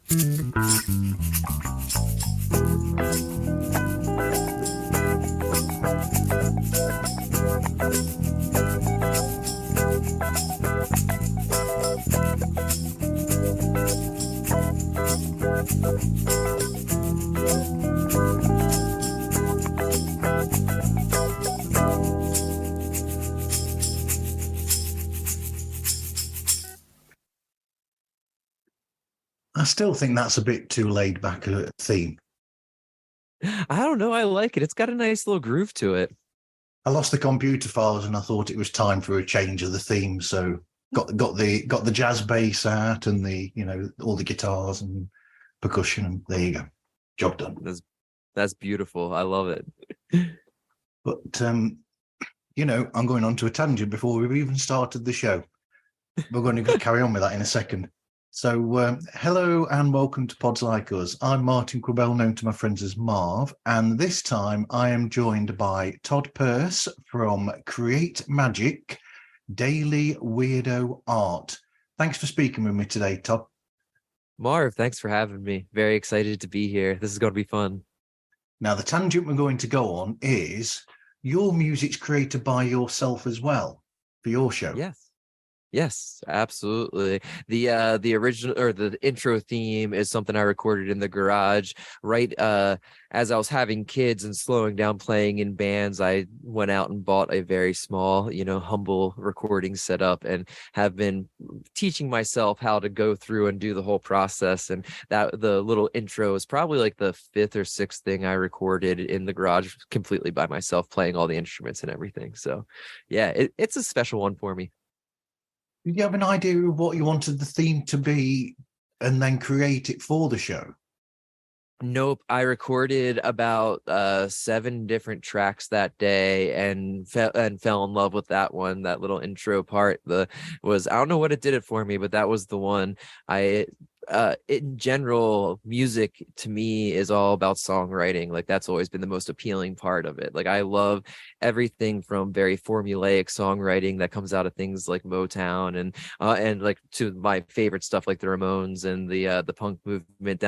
I still think that's a bit too laid back a theme. I don't know. I like it. It's got a nice little groove to it. I lost the computer files and I thought it was time for a change of the theme. So got the jazz bass out and the all the guitars and percussion, and there you go, job done. That's beautiful. I love it. But I'm going on to a tangent before we've even started the show. We're going to carry on with that in a second. So hello and welcome to Pods Like Us. I'm Martin Quibell, known to my friends as Marv, and this time I am joined by Todd Purse from Create Magic Daily Weirdo Art. Thanks for speaking with me today, Todd. Marv, thanks for having me. Very excited to be here. This is going to be fun. Now, the tangent we're going to go on is your music's created by yourself as well for your show. Yes, absolutely. The original or the intro theme is something I recorded in the garage right as I was having kids and slowing down playing in bands. I went out and bought a very small, humble recording setup and have been teaching myself how to go through and do the whole process. And that the little intro is probably like the fifth or sixth thing I recorded in the garage completely by myself, playing all the instruments and everything. So yeah, it's a special one for me. Did you have an idea of what you wanted the theme to be and then create it for the show? Nope. I recorded about 7 different tracks that day and fell in love with that one. That little intro part I don't know what it did it for me, but that was the one. In general, music to me is all about songwriting. Like that's always been the most appealing part of it. Like I love everything from very formulaic songwriting that comes out of things like Motown and like to my favorite stuff like the Ramones and the punk movement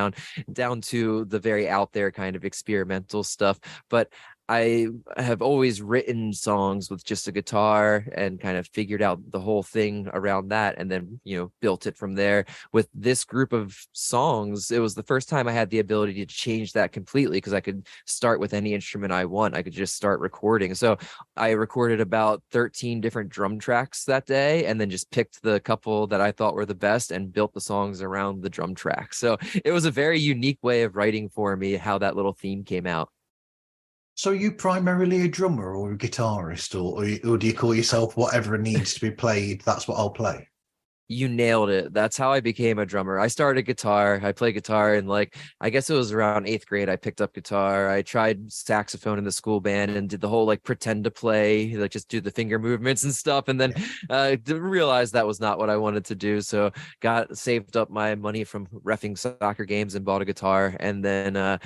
down to the very out there kind of experimental stuff. But I have always written songs with just a guitar and kind of figured out the whole thing around that and then, built it from there. With this group of songs, it was the first time I had the ability to change that completely because I could start with any instrument I want. I could just start recording. So I recorded about 13 different drum tracks that day and then just picked the couple that I thought were the best and built the songs around the drum tracks. So it was a very unique way of writing for me, how that little theme came out. So are you primarily a drummer or a guitarist, or do you call yourself whatever needs to be played, that's what I'll play? You nailed it. That's how I became a drummer. I started guitar. I played guitar and I guess it was around 8th grade. I picked up guitar. I tried saxophone in the school band and did the whole pretend to play, just do the finger movements and stuff. And then realized that was not what I wanted to do. So saved up my money from reffing soccer games and bought a guitar. And then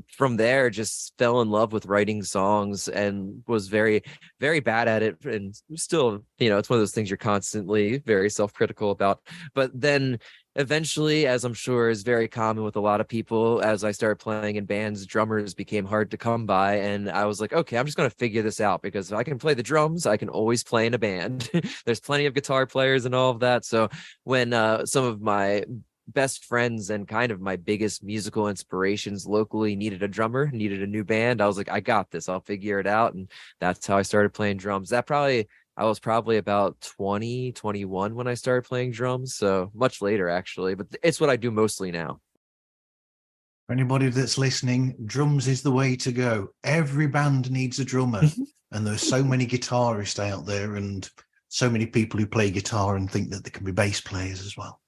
from there just fell in love with writing songs and was very, very bad at it. And still, it's one of those things you're constantly very self-critical about. But then eventually, as I'm sure is very common with a lot of people, as I started playing in bands, drummers became hard to come by. And I was like, okay, I'm just going to figure this out because if I can play the drums, I can always play in a band. There's plenty of guitar players and all of that. So when some of my best friends and kind of my biggest musical inspirations locally needed a new band, I was like, I got this, I'll figure it out. And that's how I started playing drums. I was probably about 20, 21 when I started playing drums. So much later, actually, but it's what I do mostly now. For anybody that's listening, drums is the way to go. Every band needs a drummer. And there's so many guitarists out there and so many people who play guitar and think that they can be bass players as well.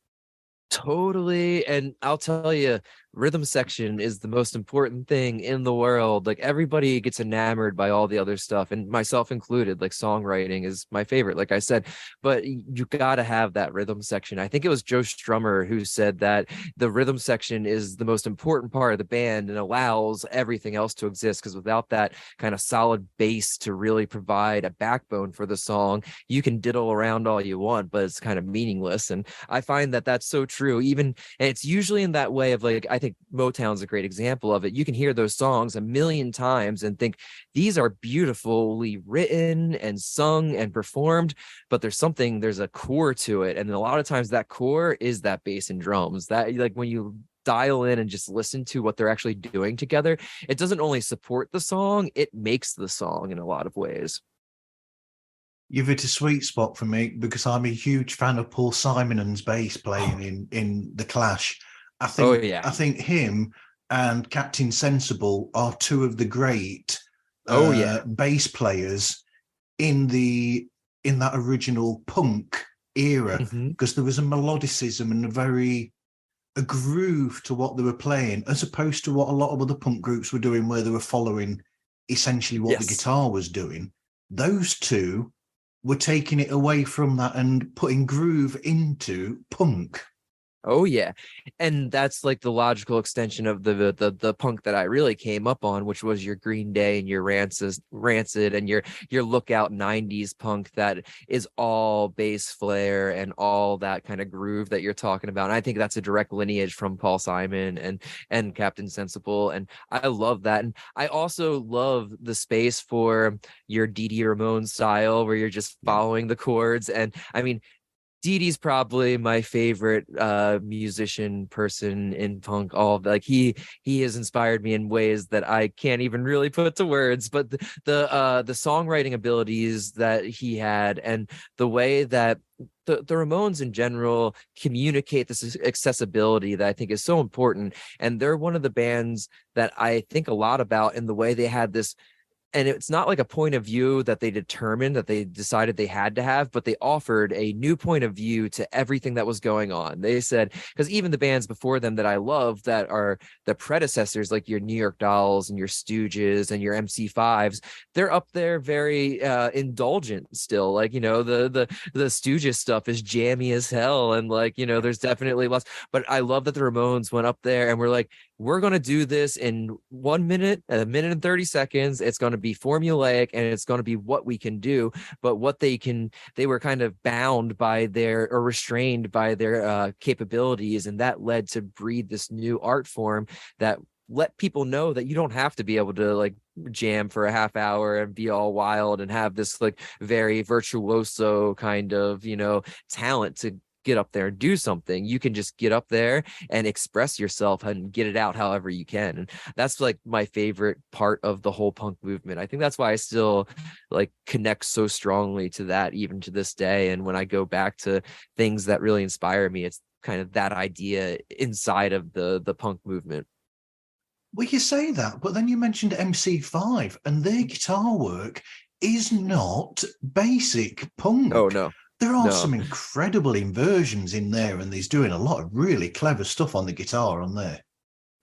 Totally. And I'll tell you, rhythm section is the most important thing in the world. Like everybody gets enamored by all the other stuff, and myself included. Like songwriting is my favorite, like I said, but you got to have that rhythm section. I think it was Joe Strummer who said that the rhythm section is the most important part of the band and allows everything else to exist, because without that kind of solid bass to really provide a backbone for the song, you can diddle around all you want, but it's kind of meaningless. And I find that that's so true. Even, and it's usually in that way of like, I think Motown's a great example of it. You can hear those songs a million times and think these are beautifully written and sung and performed, but there's a core to it. And a lot of times that core is that bass and drums. That, like, when you dial in and just listen to what they're actually doing together, it doesn't only support the song, it makes the song in a lot of ways. You've hit a sweet spot for me because I'm a huge fan of Paul Simonon's bass playing in The Clash. I think him and Captain Sensible are two of the great bass players in that original punk era, because there was a melodicism and a groove to what they were playing, as opposed to what a lot of other punk groups were doing, where they were following essentially what the guitar was doing. Those two were taking it away from that and putting groove into punk. Oh yeah, and that's like the logical extension of the punk that I really came up on, which was your Green Day and your Rancid and your Lookout '90s punk that is all bass flare and all that kind of groove that you're talking about. And I think that's a direct lineage from Paul Simon and Captain Sensible, and I love that. And I also love the space for your Dee Dee Ramone style, where you're just following the chords. And I mean, Dee Dee's probably my favorite musician person in punk. Like he has inspired me in ways that I can't even really put to words. But the songwriting abilities that he had, and the way that the Ramones in general communicate this accessibility that I think is so important. And they're one of the bands that I think a lot about in the way they had this. And it's not like a point of view that they determined, that they decided they had to have, but they offered a new point of view to everything that was going on. They said, because even the bands before them that I love, that are the predecessors, like your New York Dolls and your Stooges and your MC5s, they're up there very indulgent still. Like, the Stooges stuff is jammy as hell. And like, there's definitely lots, but I love that the Ramones went up there and were like, we're going to do this in 1 minute, a minute and 30 seconds. It's going to be formulaic and it's going to be what we can do. But they were kind of bound by or restrained by their capabilities. And that led to breed this new art form that let people know that you don't have to be able to like jam for a half hour and be all wild and have this like very virtuoso kind of, talent to get up there and do something. You can just get up there and express yourself and get it out however you can. And that's like my favorite part of the whole punk movement. I think that's why I still like connect so strongly to that even to this day. And when I go back to things that really inspire me, it's kind of that idea inside of the punk movement. Well, you say that, but then you mentioned MC5, and their guitar work is not basic punk. Oh no. There are some incredible inversions in there, and he's doing a lot of really clever stuff on the guitar on there.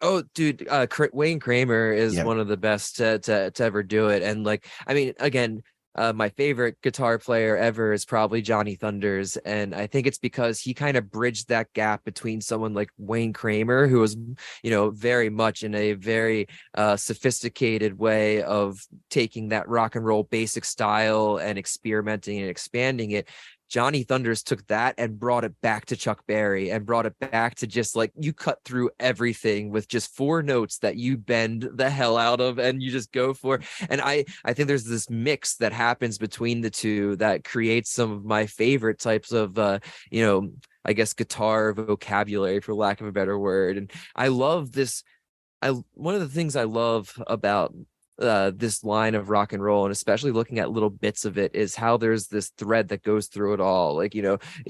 Oh, dude, Wayne Kramer is one of the best to ever do it. And like, I mean, again, my favorite guitar player ever is probably Johnny Thunders. And I think it's because he kind of bridged that gap between someone like Wayne Kramer, who was, very much in a very sophisticated way of taking that rock and roll basic style and experimenting and expanding it. Johnny Thunders took that and brought it back to Chuck Berry and brought it back to just like, you cut through everything with just 4 notes that you bend the hell out of and you just go for. And I think there's this mix that happens between the two that creates some of my favorite types of, I guess guitar vocabulary, for lack of a better word. And I love this. One of the things I love about this line of rock and roll, and especially looking at little bits of it, is how there's this thread that goes through it all. Like,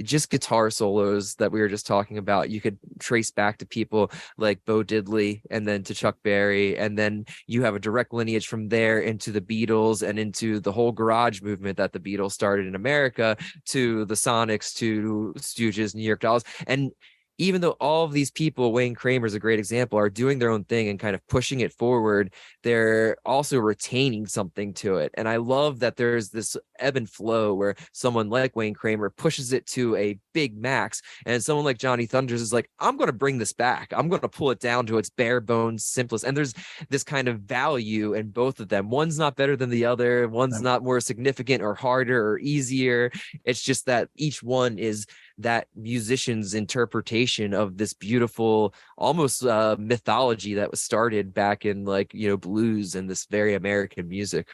just guitar solos that we were just talking about, you could trace back to people like Bo Diddley and then to Chuck Berry. And then you have a direct lineage from there into the Beatles and into the whole garage movement that the Beatles started in America, to the Sonics, to Stooges, New York Dolls. And even though all of these people, Wayne Kramer's a great example, are doing their own thing and kind of pushing it forward, they're also retaining something to it. And I love that there's this ebb and flow where someone like Wayne Kramer pushes it to a big max, and someone like Johnny Thunders is like, I'm going to bring this back. I'm going to pull it down to its bare bones simplest. And there's this kind of value in both of them. One's not better than the other. One's not more significant or harder or easier. It's just that each one is that musician's interpretation of this beautiful, almost mythology that was started back in like, blues and this very American music.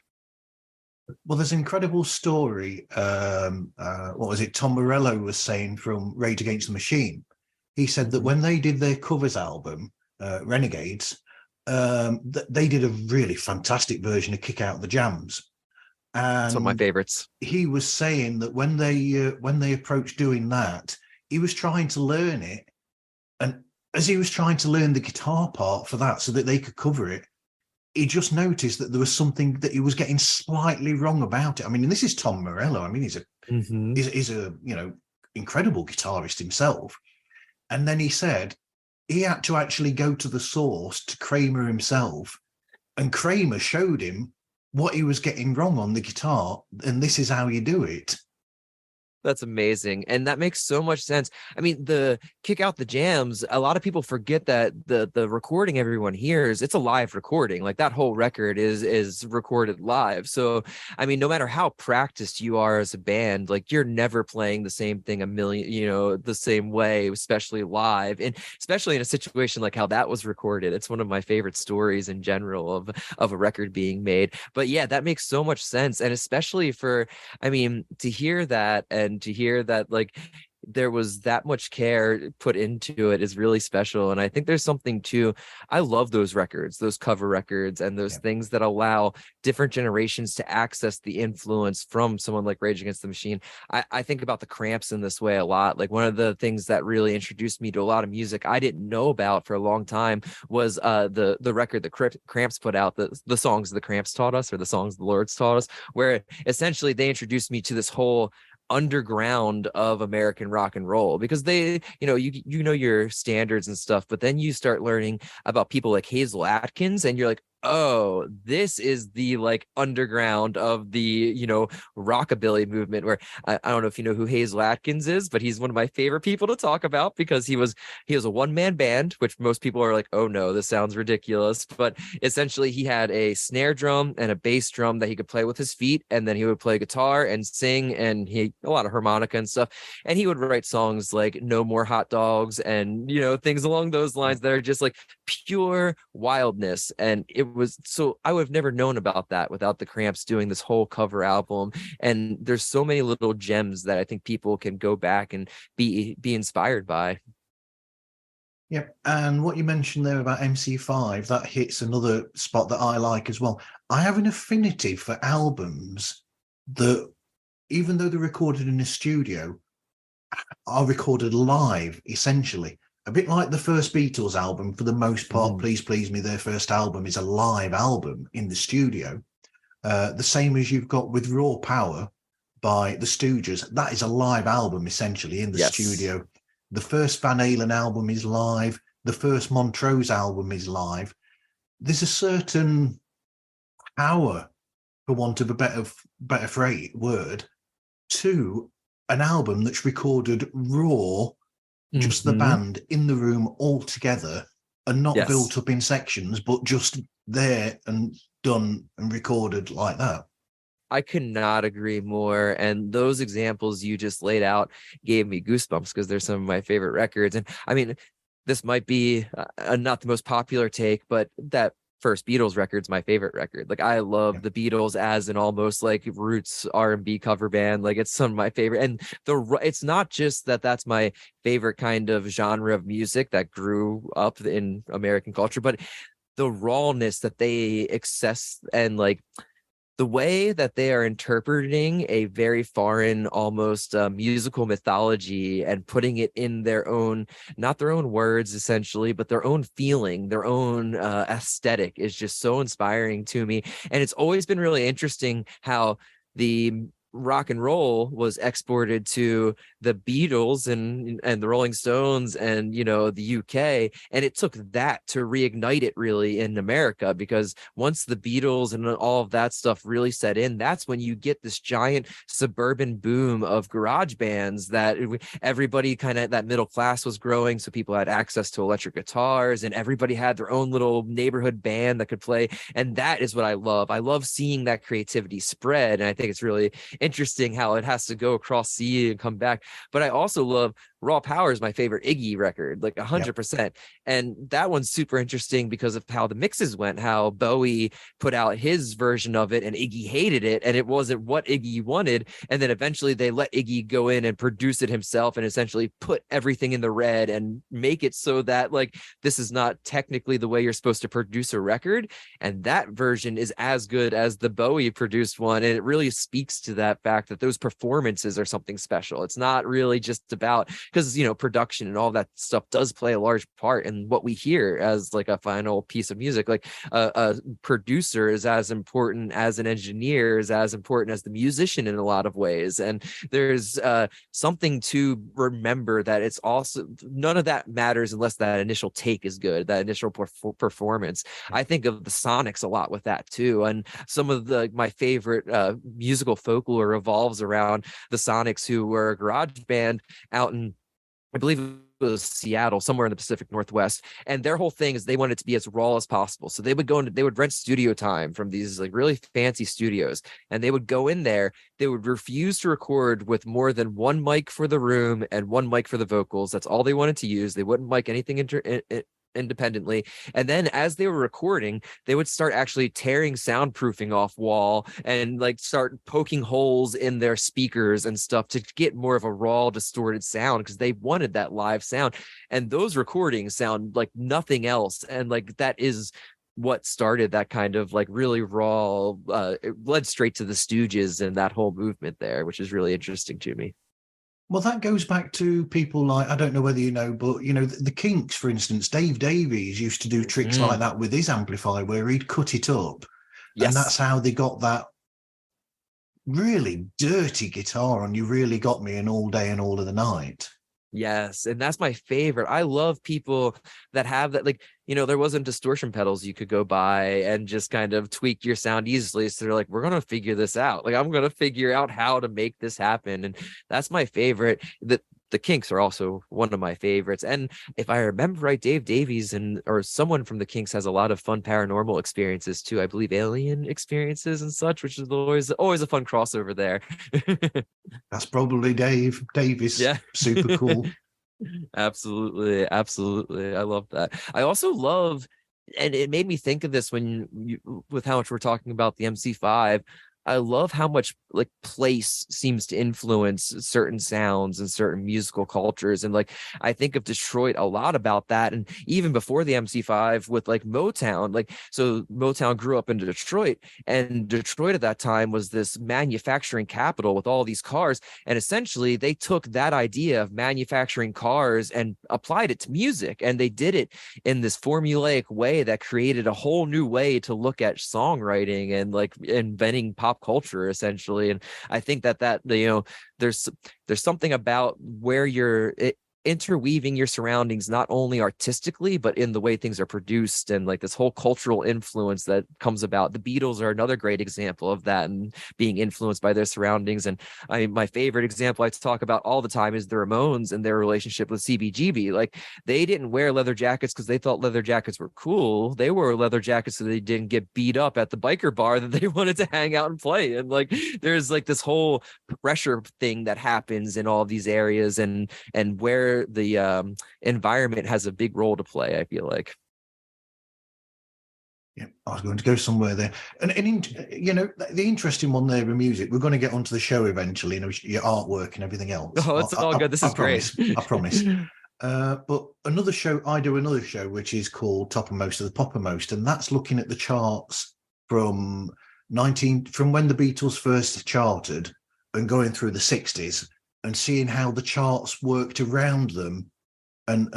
Well, there's an incredible story. What was it? Tom Morello was saying from Rage Against the Machine. He said that when they did their covers album, Renegades, they did a really fantastic version of Kick Out the Jams. And some of my favorites. He was saying that when they approached doing that, he was trying to learn it, and as he was trying to learn the guitar part for that so that they could cover it, he just noticed that there was something that he was getting slightly wrong about it. I mean, and this is Tom Morello. I mean, he's a incredible guitarist himself. And then he said he had to actually go to the source, to Kramer himself, and Kramer showed him what he was getting wrong on the guitar, and this is how you do it. That's amazing. And that makes so much sense. I mean, the Kick Out the Jams, a lot of people forget that the recording everyone hears, it's a live recording. Like that whole record is recorded live. So, I mean, no matter how practiced you are as a band, like you're never playing the same thing the same way, especially live, and especially in a situation like how that was recorded. It's one of my favorite stories in general of a record being made. But yeah, that makes so much sense. And especially to hear that, and to hear that like there was that much care put into it is really special. And I think there's something too, I love those records, those cover records, and those things that allow different generations to access the influence from someone like Rage Against the Machine. I think about the Cramps in this way a lot. Like one of the things that really introduced me to a lot of music I didn't know about for a long time was the record that Cramps put out, the songs the Cramps taught us, or the songs the Lords taught us, where essentially they introduced me to this whole underground of American rock and roll, because they, you know your standards and stuff, but then you start learning about people like Hazel Atkins, and you're like, oh, this is the like underground of the rockabilly movement. Where I don't know if you know who Hazel Atkins is, but he's one of my favorite people to talk about, because he was a one-man band, which most people are like, oh no, this sounds ridiculous. But essentially he had a snare drum and a bass drum that he could play with his feet, and then he would play guitar and sing, and a lot of harmonica and stuff, and he would write songs like No More Hot Dogs and things along those lines that are just like pure wildness. And I would have never known about that without the Cramps doing this whole cover album. And there's so many little gems that I think people can go back and be inspired by. Yep. And what you mentioned there about MC5, that hits another spot that I like as well. I have an affinity for albums that, even though they're recorded in a studio, are recorded live, essentially. A bit like the first Beatles album, for the most part. Please Please Me, their first album, is a live album in the studio. The same as you've got with Raw Power by the Stooges. That is a live album, essentially, in the studio. The first Van Halen album is live. The first Montrose album is live. There's a certain power, for want of a better word, to an album that's recorded raw, just the band in the room all together, and not built up in sections, but just there and done and recorded like that. I could not agree more. And those examples you just laid out gave me goosebumps, because they're some of my favorite records. And I mean, this might be not the most popular take, but that first Beatles record's my favorite record. Like I love the Beatles as an almost like roots R&B cover band. Like it's some of my favorite. And it's not just that that's my favorite kind of genre of music that grew up in American culture, but the rawness that they access, and like the way that they are interpreting a very foreign, almost musical mythology, and putting it in their own, not their own words essentially, but their own feeling, their own aesthetic, is just so inspiring to me. And it's always been really interesting how the rock and roll was exported to the Beatles and the Rolling Stones and, you know, the UK. And it took that to reignite it really in America, because once the Beatles and all of that stuff really set in, that's when you get this giant suburban boom of garage bands that everybody kind of, that middle class was growing. So people had access to electric guitars and everybody had their own little neighborhood band that could play. And that is what I love. I love seeing that creativity spread. And I think it's really interesting how it has to go across sea and come back. But I also love Raw Power is my favorite Iggy record, like 100%. And that one's super interesting because of how the mixes went, how Bowie put out his version of it and Iggy hated it. And it wasn't what Iggy wanted. And then eventually they let Iggy go in and produce it himself and essentially put everything in the red and make it so that like, this is not technically the way you're supposed to produce a record. And that version is as good as the Bowie produced one. And it really speaks to that fact that those performances are something special. It's not really just about, because, you know, production and all that stuff does play a large part in what we hear as like a final piece of music. Like a producer is as important as an engineer, is as important as the musician in a lot of ways. And there's something to remember that it's also, none of that matters unless that initial take is good, that initial performance. I think of the Sonics a lot with that too. And some of the my favorite musical folklore revolves around the Sonics, who were a garage band out in, I believe it was Seattle, somewhere in the Pacific Northwest. And their whole thing is they wanted it to be as raw as possible. So they would go into, they would rent studio time from these like really fancy studios, and they would go in there. They would refuse to record with more than one mic for the room and one mic for the vocals. That's all they wanted to use. They wouldn't mic anything independently. And then as they were recording, they would start actually tearing soundproofing off wall and like start poking holes in their speakers and stuff to get more of a raw, distorted sound, because they wanted that live sound. And those recordings sound like nothing else. And like that is what started that kind of like really raw, it led straight to the Stooges and that whole movement there, which is really interesting to me. Well, that goes back to people like, I don't know whether you know, but, you know, the Kinks, for instance, Dave Davies used to do tricks like that with his amplifier where he'd cut it up. Yes. And that's how they got that really dirty guitar on You Really Got Me in All Day and All of the Night. Yes. And that's my favorite. I love people that have that, like, you know, there wasn't distortion pedals you could go buy and just kind of tweak your sound easily. So they're like, we're going to figure this out. Like, I'm going to figure out how to make this happen. And that's my favorite. The Kinks are also one of my favorites. And if I remember right, Dave Davies or someone from the Kinks has a lot of fun paranormal experiences too. I believe alien experiences and such, which is always a fun crossover there. That's probably Dave Davies. Yeah. Super cool. Absolutely. I love that. I also love, and it made me think of this with how much we're talking about the MC5. I love how much like place seems to influence certain sounds and certain musical cultures. And like, I think of Detroit a lot about that. And even before the MC5 with like Motown, like, so Motown grew up in Detroit, and Detroit at that time was this manufacturing capital with all these cars. And essentially they took that idea of manufacturing cars and applied it to music. And they did it in this formulaic way that created a whole new way to look at songwriting and like inventing pop culture essentially. And I think that you know, there's something about where you're interweaving your surroundings, not only artistically, but in the way things are produced, and like this whole cultural influence that comes about. The Beatles are another great example of that, and being influenced by their surroundings. And my favorite example I talk about all the time is the Ramones and their relationship with CBGB. Like, they didn't wear leather jackets because they thought leather jackets were cool. They wore leather jackets so they didn't get beat up at the biker bar that they wanted to hang out and play. And like, there's like this whole pressure thing that happens in all of these areas, and where the environment has a big role to play, I feel like. Yeah, I was going to go somewhere there. And you know, the interesting one there with music, we're going to get onto the show eventually, you know, your artwork and everything else. Oh, it's all good. This is great. I promise. But I do another show, which is called Toppermost of the Poppermost, and that's looking at the charts from when the Beatles first charted and going through the 60s, and seeing how the charts worked around them, and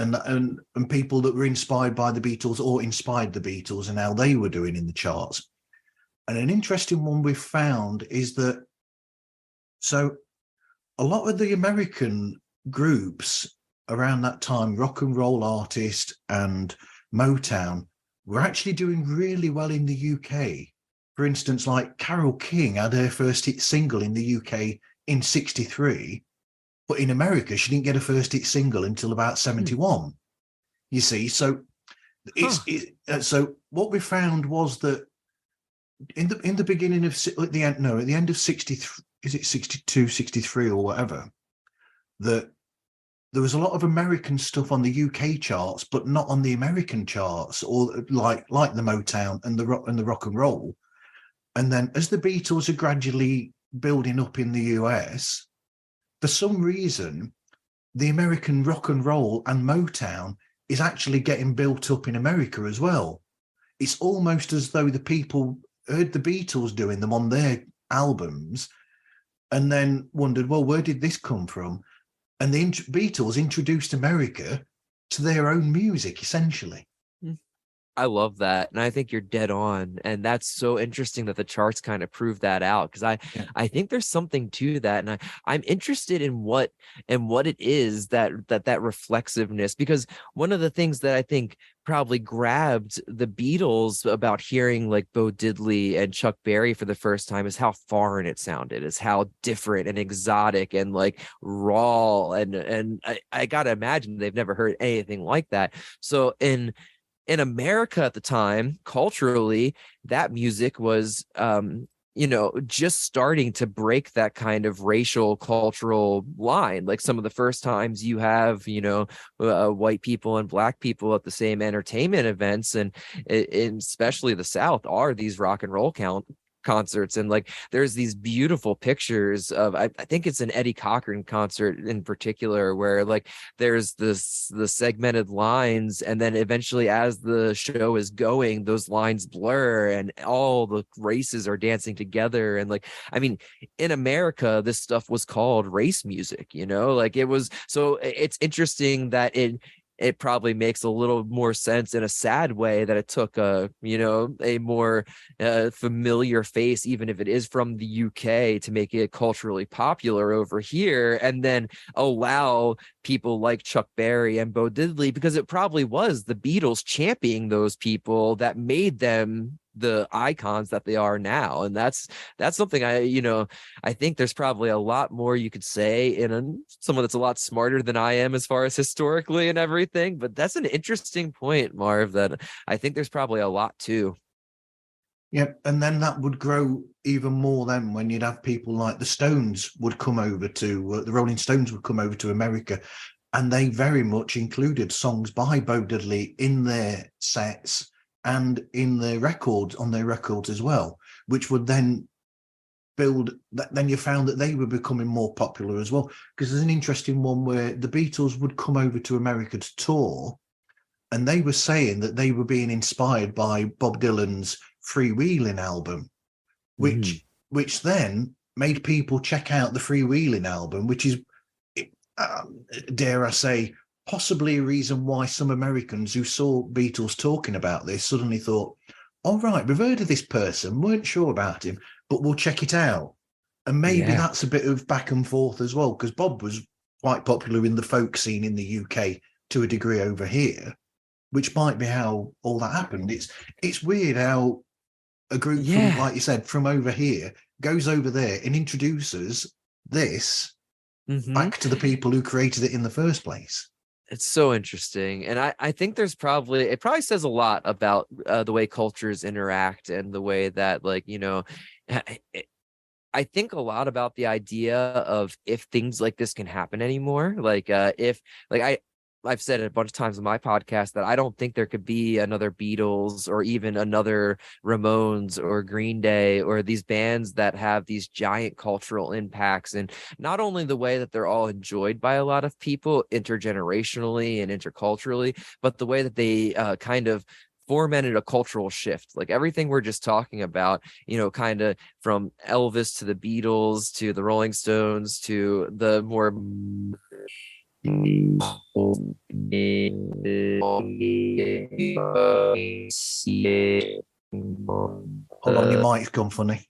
people that were inspired by the Beatles or inspired the Beatles, and how they were doing in the charts. And an interesting one we've found is that, so a lot of the American groups around that time, rock and roll artists and Motown, were actually doing really well in the UK. For instance, like Carole King had her first hit single in the UK in 63, but in America, she didn't get a first hit single until about 71. You see, so so what we found was that in the beginning of at the end of 63, is it 62, 63 or whatever, that there was a lot of American stuff on the UK charts, but not on the American charts, or like the Motown and the rock and roll. And then as the Beatles are gradually building up in the US, for some reason, the American rock and roll and Motown is actually getting built up in America as well. It's almost as though the people heard the Beatles doing them on their albums and then wondered, well, where did this come from? And the Beatles introduced America to their own music, essentially. I love that. And I think you're dead on. And that's so interesting that the charts kind of prove that out. Because I think there's something to that. And I'm interested in what it is that reflexiveness, because one of the things that I think probably grabbed the Beatles about hearing like Bo Diddley and Chuck Berry for the first time is how foreign it sounded, is how different and exotic and like raw. And I gotta imagine they've never heard anything like that. So in America at the time, culturally, that music was, just starting to break that kind of racial cultural line. Like some of the first times you have, white people and black people at the same entertainment events, and especially the South, are these rock and roll concerts. And like there's these beautiful pictures of I think it's an Eddie Cochran concert in particular, where like there's the segmented lines, and then eventually as the show is going, those lines blur and all the races are dancing together. And like, I mean, in America this stuff was called race music, like it was. So it's interesting that it probably makes a little more sense in a sad way that it took a more familiar face, even if it is from the UK, to make it culturally popular over here, and then allow people like Chuck Berry and Bo Diddley, because it probably was the Beatles championing those people that made them the icons that they are now. And that's something I think there's probably a lot more you could say in someone that's a lot smarter than I am as far as historically and everything. But that's an interesting point, Marv, that I think there's probably a lot too. Yeah, and then that would grow even more then when you'd have people like the Stones would come over to, the Rolling Stones would come over to America, and they very much included songs by Bo Diddley in their sets and in their records, on their records as well, which would then build that. Then you found that they were becoming more popular as well, because there's an interesting one where the Beatles would come over to America to tour, and they were saying that they were being inspired by Bob Dylan's Freewheeling album, which then made people check out the Freewheeling album, which is, dare I say, possibly a reason why some Americans who saw Beatles talking about this suddenly thought, all right, we've heard of this person, weren't sure about him, but we'll check it out. And maybe that's a bit of back and forth as well, because Bob was quite popular in the folk scene in the UK to a degree over here, which might be how all that happened. It's weird how a group from, like you said, from over here goes over there and introduces this back to the people who created it in the first place. It's so interesting. And I think it probably says a lot about the way cultures interact and the way that, like, I think a lot about the idea of if things like this can happen anymore. Like I've said it a bunch of times on my podcast that I don't think there could be another Beatles or even another Ramones or Green Day or these bands that have these giant cultural impacts, and not only the way that they're all enjoyed by a lot of people intergenerationally and interculturally, but the way that they kind of fomented a cultural shift. Like everything we're just talking about, kind of from Elvis to the Beatles to the Rolling Stones to the more Hold on, your mic's gone funny.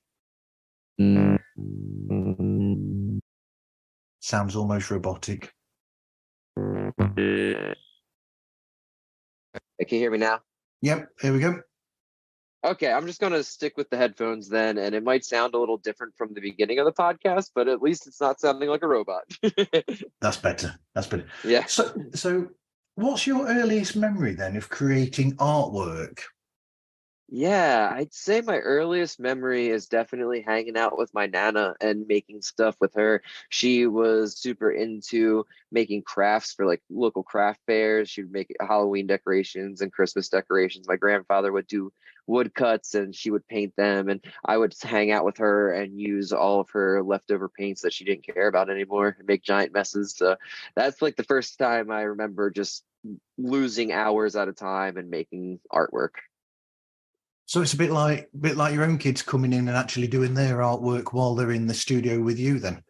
Sounds almost robotic. Can you hear me now? Yep, here we go. Okay, I'm just going to stick with the headphones then, and it might sound a little different from the beginning of the podcast, but at least it's not sounding like a robot. That's better. That's better. Yeah. So what's your earliest memory then of creating artwork? Yeah, I'd say my earliest memory is definitely hanging out with my Nana and making stuff with her. She was super into making crafts for like local craft fairs. She would make Halloween decorations and Christmas decorations. My grandfather would do woodcuts and she would paint them. And I would hang out with her and use all of her leftover paints that she didn't care about anymore and make giant messes. So that's like the first time I remember just losing hours at a time and making artwork. So it's a bit like your own kids coming in and actually doing their artwork while they're in the studio with you then.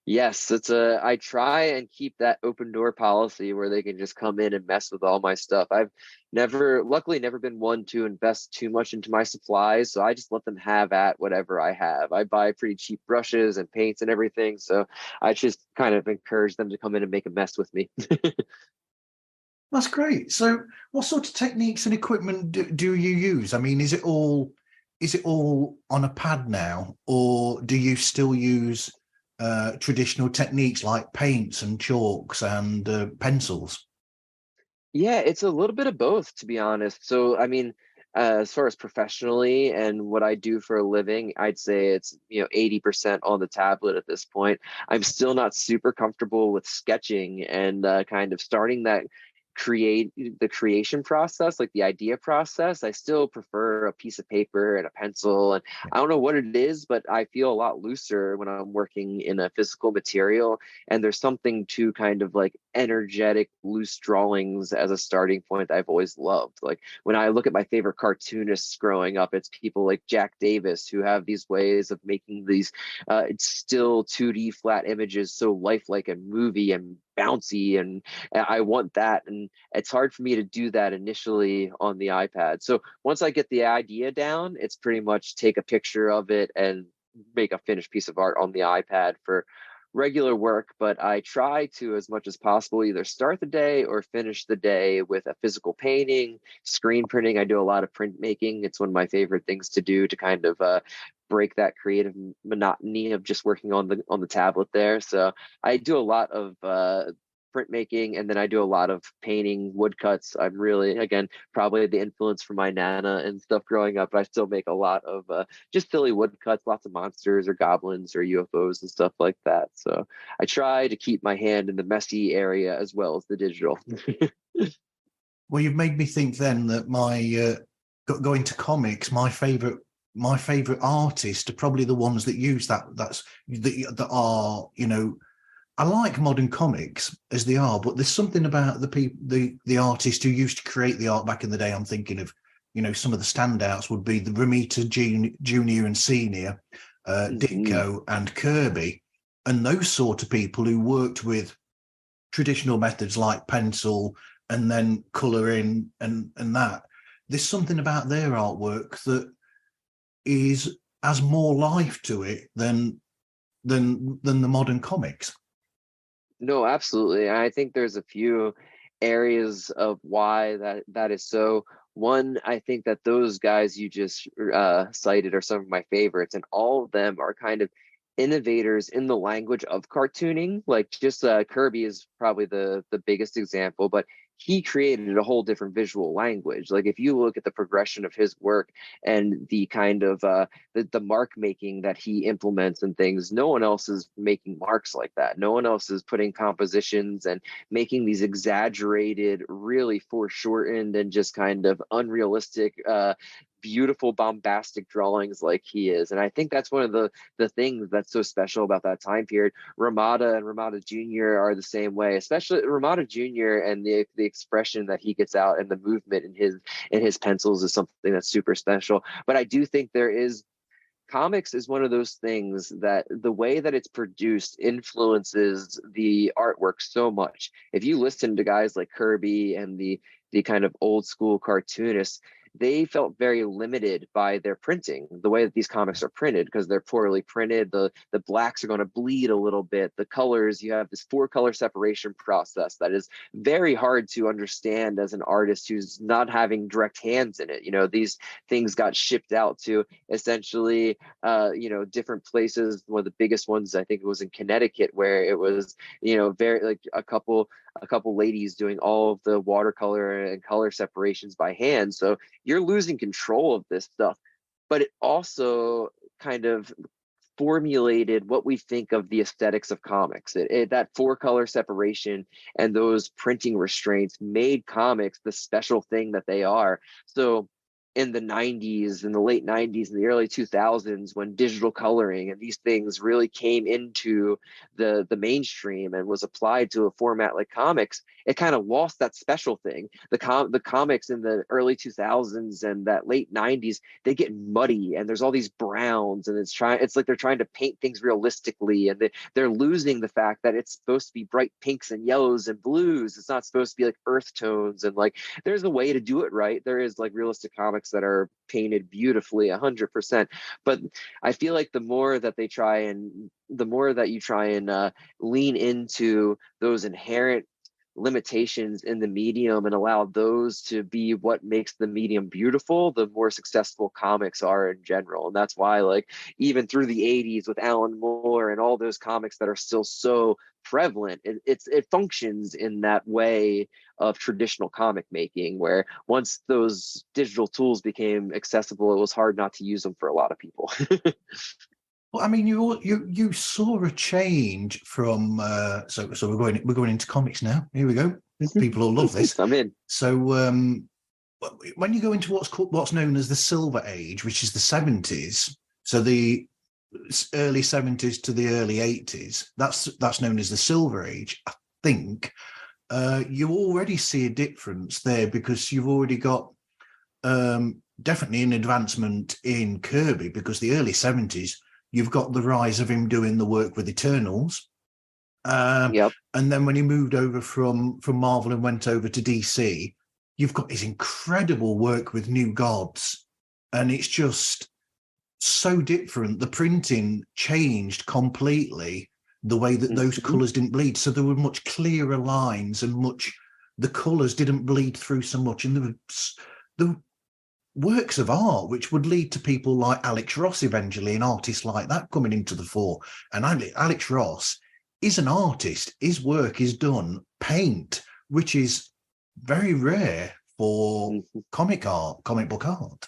Yes, I try and keep that open door policy where they can just come in and mess with all my stuff. I've luckily never been one to invest too much into my supplies, so I just let them have at whatever I have. I buy pretty cheap brushes and paints and everything, so I just kind of encourage them to come in and make a mess with me. That's great. So what sort of techniques and equipment do you use? I mean, is it all on a pad now, or do you still use traditional techniques like paints and chalks and pencils? Yeah, it's a little bit of both, to be honest. So, I mean, as far as professionally and what I do for a living, I'd say it's, 80% on the tablet at this point. I'm still not super comfortable with sketching and kind of starting that creation process, like the idea process. I still prefer a piece of paper and a pencil. And I don't know what it is, but I feel a lot looser when I'm working in a physical material. And there's something to kind of like energetic, loose drawings as a starting point that I've always loved. Like when I look at my favorite cartoonists growing up, it's people like Jack Davis who have these ways of making these it's still 2D flat images so lifelike and movie and bouncy, and I want that. And it's hard for me to do that initially on the iPad. So once I get the idea down, it's pretty much take a picture of it and make a finished piece of art on the iPad for regular work. But I try to, as much as possible, either start the day or finish the day with a physical painting, screen printing. I do a lot of printmaking. It's one of my favorite things to do to kind of break that creative monotony of just working on the tablet there. So I do a lot of printmaking, and then I do a lot of painting, woodcuts. I'm really, again, probably the influence from my Nana and stuff growing up, but I still make a lot of just silly woodcuts, lots of monsters or goblins or UFOs and stuff like that. So I try to keep my hand in the messy area as well as the digital. Well, you've made me think then that my going to comics, my favorite artists are probably the ones that use that are, I like modern comics as they are, but there's something about the artists who used to create the art back in the day. I'm thinking of, some of the standouts would be the Romita Junior and Senior, Ditko and Kirby, and those sort of people who worked with traditional methods like pencil and then colouring and that. There's something about their artwork that has more life to it than the modern comics. No, absolutely. I think there's a few areas of why that is so. One, I think that those guys you just cited are some of my favorites, and all of them are kind of innovators in the language of cartooning. Like just Kirby is probably the biggest example, but he created a whole different visual language. Like if you look at the progression of his work and the kind of the mark making that he implements and things, no one else is making marks like that. No one else is putting compositions and making these exaggerated, really foreshortened and just kind of unrealistic beautiful bombastic drawings like he is. And I think that's one of the things that's so special about that time period. Ramada and Ramada Jr. are the same way, especially Ramada Jr. and the expression that he gets out and the movement in his pencils is something that's super special. But I do think comics is one of those things that the way that it's produced influences the artwork so much. If you listen to guys like Kirby and the kind of old school cartoonists, they felt very limited by their printing, the way that these comics are printed, because they're poorly printed. The blacks are going to bleed a little bit. The colors, you have this 4-color separation process that is very hard to understand as an artist who's not having direct hands in it. These things got shipped out to essentially different places. One of the biggest ones, I think it was in Connecticut, where it was very like a couple ladies doing all of the watercolor and color separations by hand. So you're losing control of this stuff. But it also kind of formulated what we think of the aesthetics of comics. That 4-color separation and those printing restraints made comics the special thing that they are. So in the 90s, in the late 90s and the early 2000s, when digital coloring and these things really came into the mainstream and was applied to a format like comics, it kind of lost that special thing. The comics in the early 2000s and that late 90s, they get muddy and there's all these browns, and it's like they're trying to paint things realistically, and they're losing the fact that it's supposed to be bright pinks and yellows and blues. It's not supposed to be like earth tones, and like there's a way to do it right. There is like realistic comics that are painted beautifully 100%, but I feel like the more that you try and lean into those inherent limitations in the medium and allow those to be what makes the medium beautiful, the more successful comics are in general. And that's why, like, even through the 80s with Alan Moore and all those comics that are still so prevalent, it functions in that way of traditional comic making, where once those digital tools became accessible, it was hard not to use them for a lot of people. Well, I mean, you saw a change from so we're going into comics now. Here we go. People will love this. I'm in. So when you go into what's known as the Silver Age, which is the 70s, so the early 70s to the early 80s, that's known as the Silver Age. I think you already see a difference there, because you've already got definitely an advancement in Kirby, because the early 70s, you've got the rise of him doing the work with Eternals. Yep. And then when he moved over from Marvel and went over to DC, you've got his incredible work with New Gods. And it's just so different. The printing changed completely, the way that those colours didn't bleed. So there were much clearer lines, and the colours didn't bleed through so much. And there were works of art which would lead to people like Alex Ross eventually, and artists like that coming into the fore. And Alex Ross is an artist. His work is done paint, which is very rare for comic book art.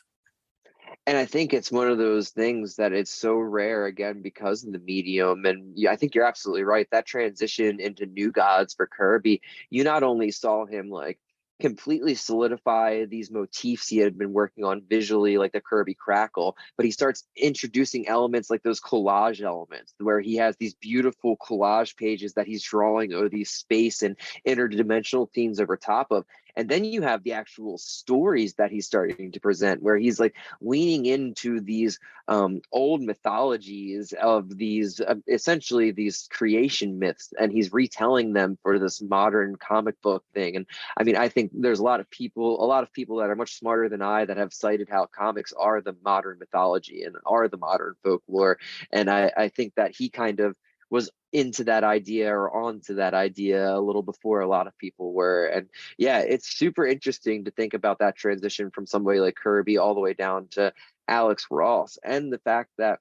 And I think it's one of those things that it's so rare, again, because of the medium. And I think you're absolutely right. That transition into New Gods for Kirby, you not only saw him like completely solidify these motifs he had been working on visually, like the Kirby Crackle, but he starts introducing elements like those collage elements, where he has these beautiful collage pages that he's drawing over these space and interdimensional themes over top of. And then you have the actual stories that he's starting to present, where he's like leaning into these old mythologies of these essentially these creation myths, and he's retelling them for this modern comic book thing. And I mean, I think there's a lot of people that are much smarter than I that have cited how comics are the modern mythology and are the modern folklore. And I think that he kind of was into that idea or onto that idea a little before a lot of people were. And yeah, it's super interesting to think about that transition from somebody like Kirby all the way down to Alex Ross, and the fact that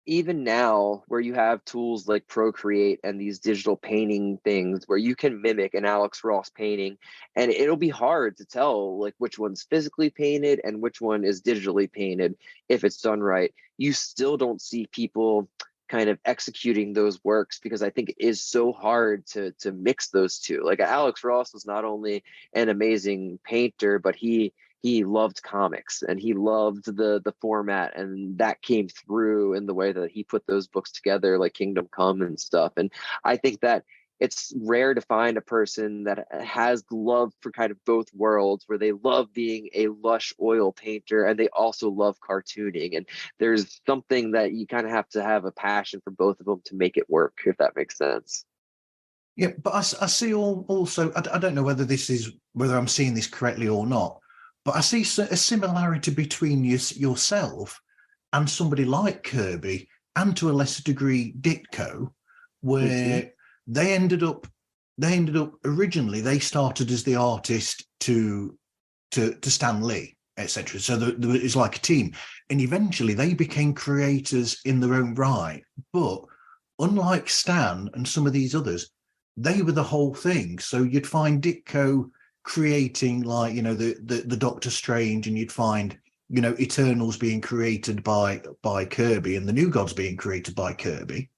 even now, where you have tools like Procreate and these digital painting things where you can mimic an Alex Ross painting, and it'll be hard to tell like which one's physically painted and which one is digitally painted if it's done right. You still don't see people kind of executing those works, because I think it is so hard to mix those two. Like Alex Ross was not only an amazing painter, but he loved comics and he loved the format, and that came through in the way that he put those books together, like Kingdom Come and stuff. And I think that it's rare to find a person that has love for kind of both worlds, where they love being a lush oil painter and they also love cartooning. And there's something that you kind of have to have a passion for both of them to make it work, if that makes sense. Yeah, but I see also, I don't know whether I'm seeing this correctly or not, But I see a similarity between yourself and somebody like Kirby, and to a lesser degree Ditko, where they ended up originally, they started as the artist to Stan Lee, etc. So it's like a team, and eventually they became creators in their own right. But unlike Stan and some of these others, they were the whole thing. So you'd find Ditko creating, like, the Doctor Strange, and you'd find, Eternals being created by Kirby, and the New Gods being created by Kirby.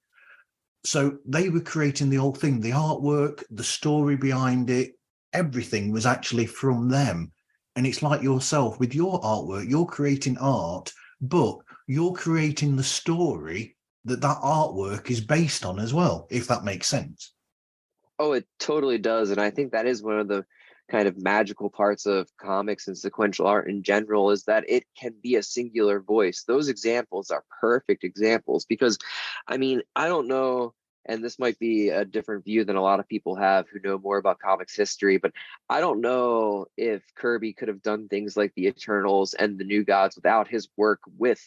So they were creating the whole thing, the artwork, the story behind it, everything was actually from them. And it's like yourself with your artwork, you're creating art, but you're creating the story that artwork is based on as well, if that makes sense. Oh, it totally does. And I think that is one of the kind of magical parts of comics and sequential art in general, is that it can be a singular voice. Those examples are perfect examples because, I mean, I don't know, and this might be a different view than a lot of people have who know more about comics history, but I don't know if Kirby could have done things like the Eternals and the New Gods without his work with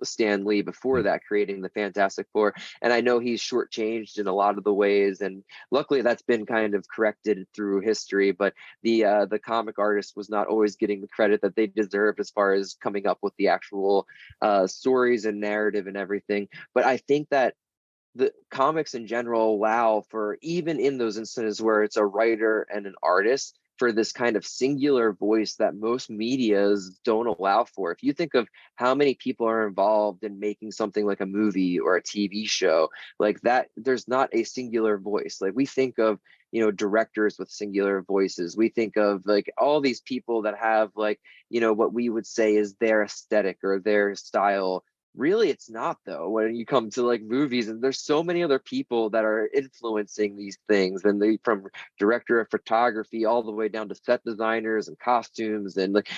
Stan Lee before that, creating the Fantastic Four. And I know he's shortchanged in a lot of the ways, and luckily that's been kind of corrected through history. But the comic artist was not always getting the credit that they deserved as far as coming up with the actual stories and narrative and everything. But I think that the comics in general allow for, even in those instances where it's a writer and an artist, for this kind of singular voice that most medias don't allow for. If you think of how many people are involved in making something like a movie or a TV show, like that, there's not a singular voice. Like we think of, directors with singular voices. We think of like all these people that have like, what we would say is their aesthetic or their style. Really, it's not, though, when you come to like movies, and there's so many other people that are influencing these things, and they, from director of photography all the way down to set designers and costumes, and like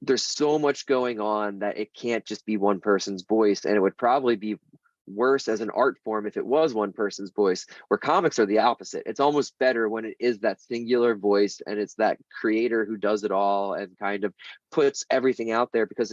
there's so much going on that it can't just be one person's voice. And it would probably be worse as an art form if it was one person's voice, where comics are the opposite. It's almost better when it is that singular voice and it's that creator who does it all and kind of puts everything out there, because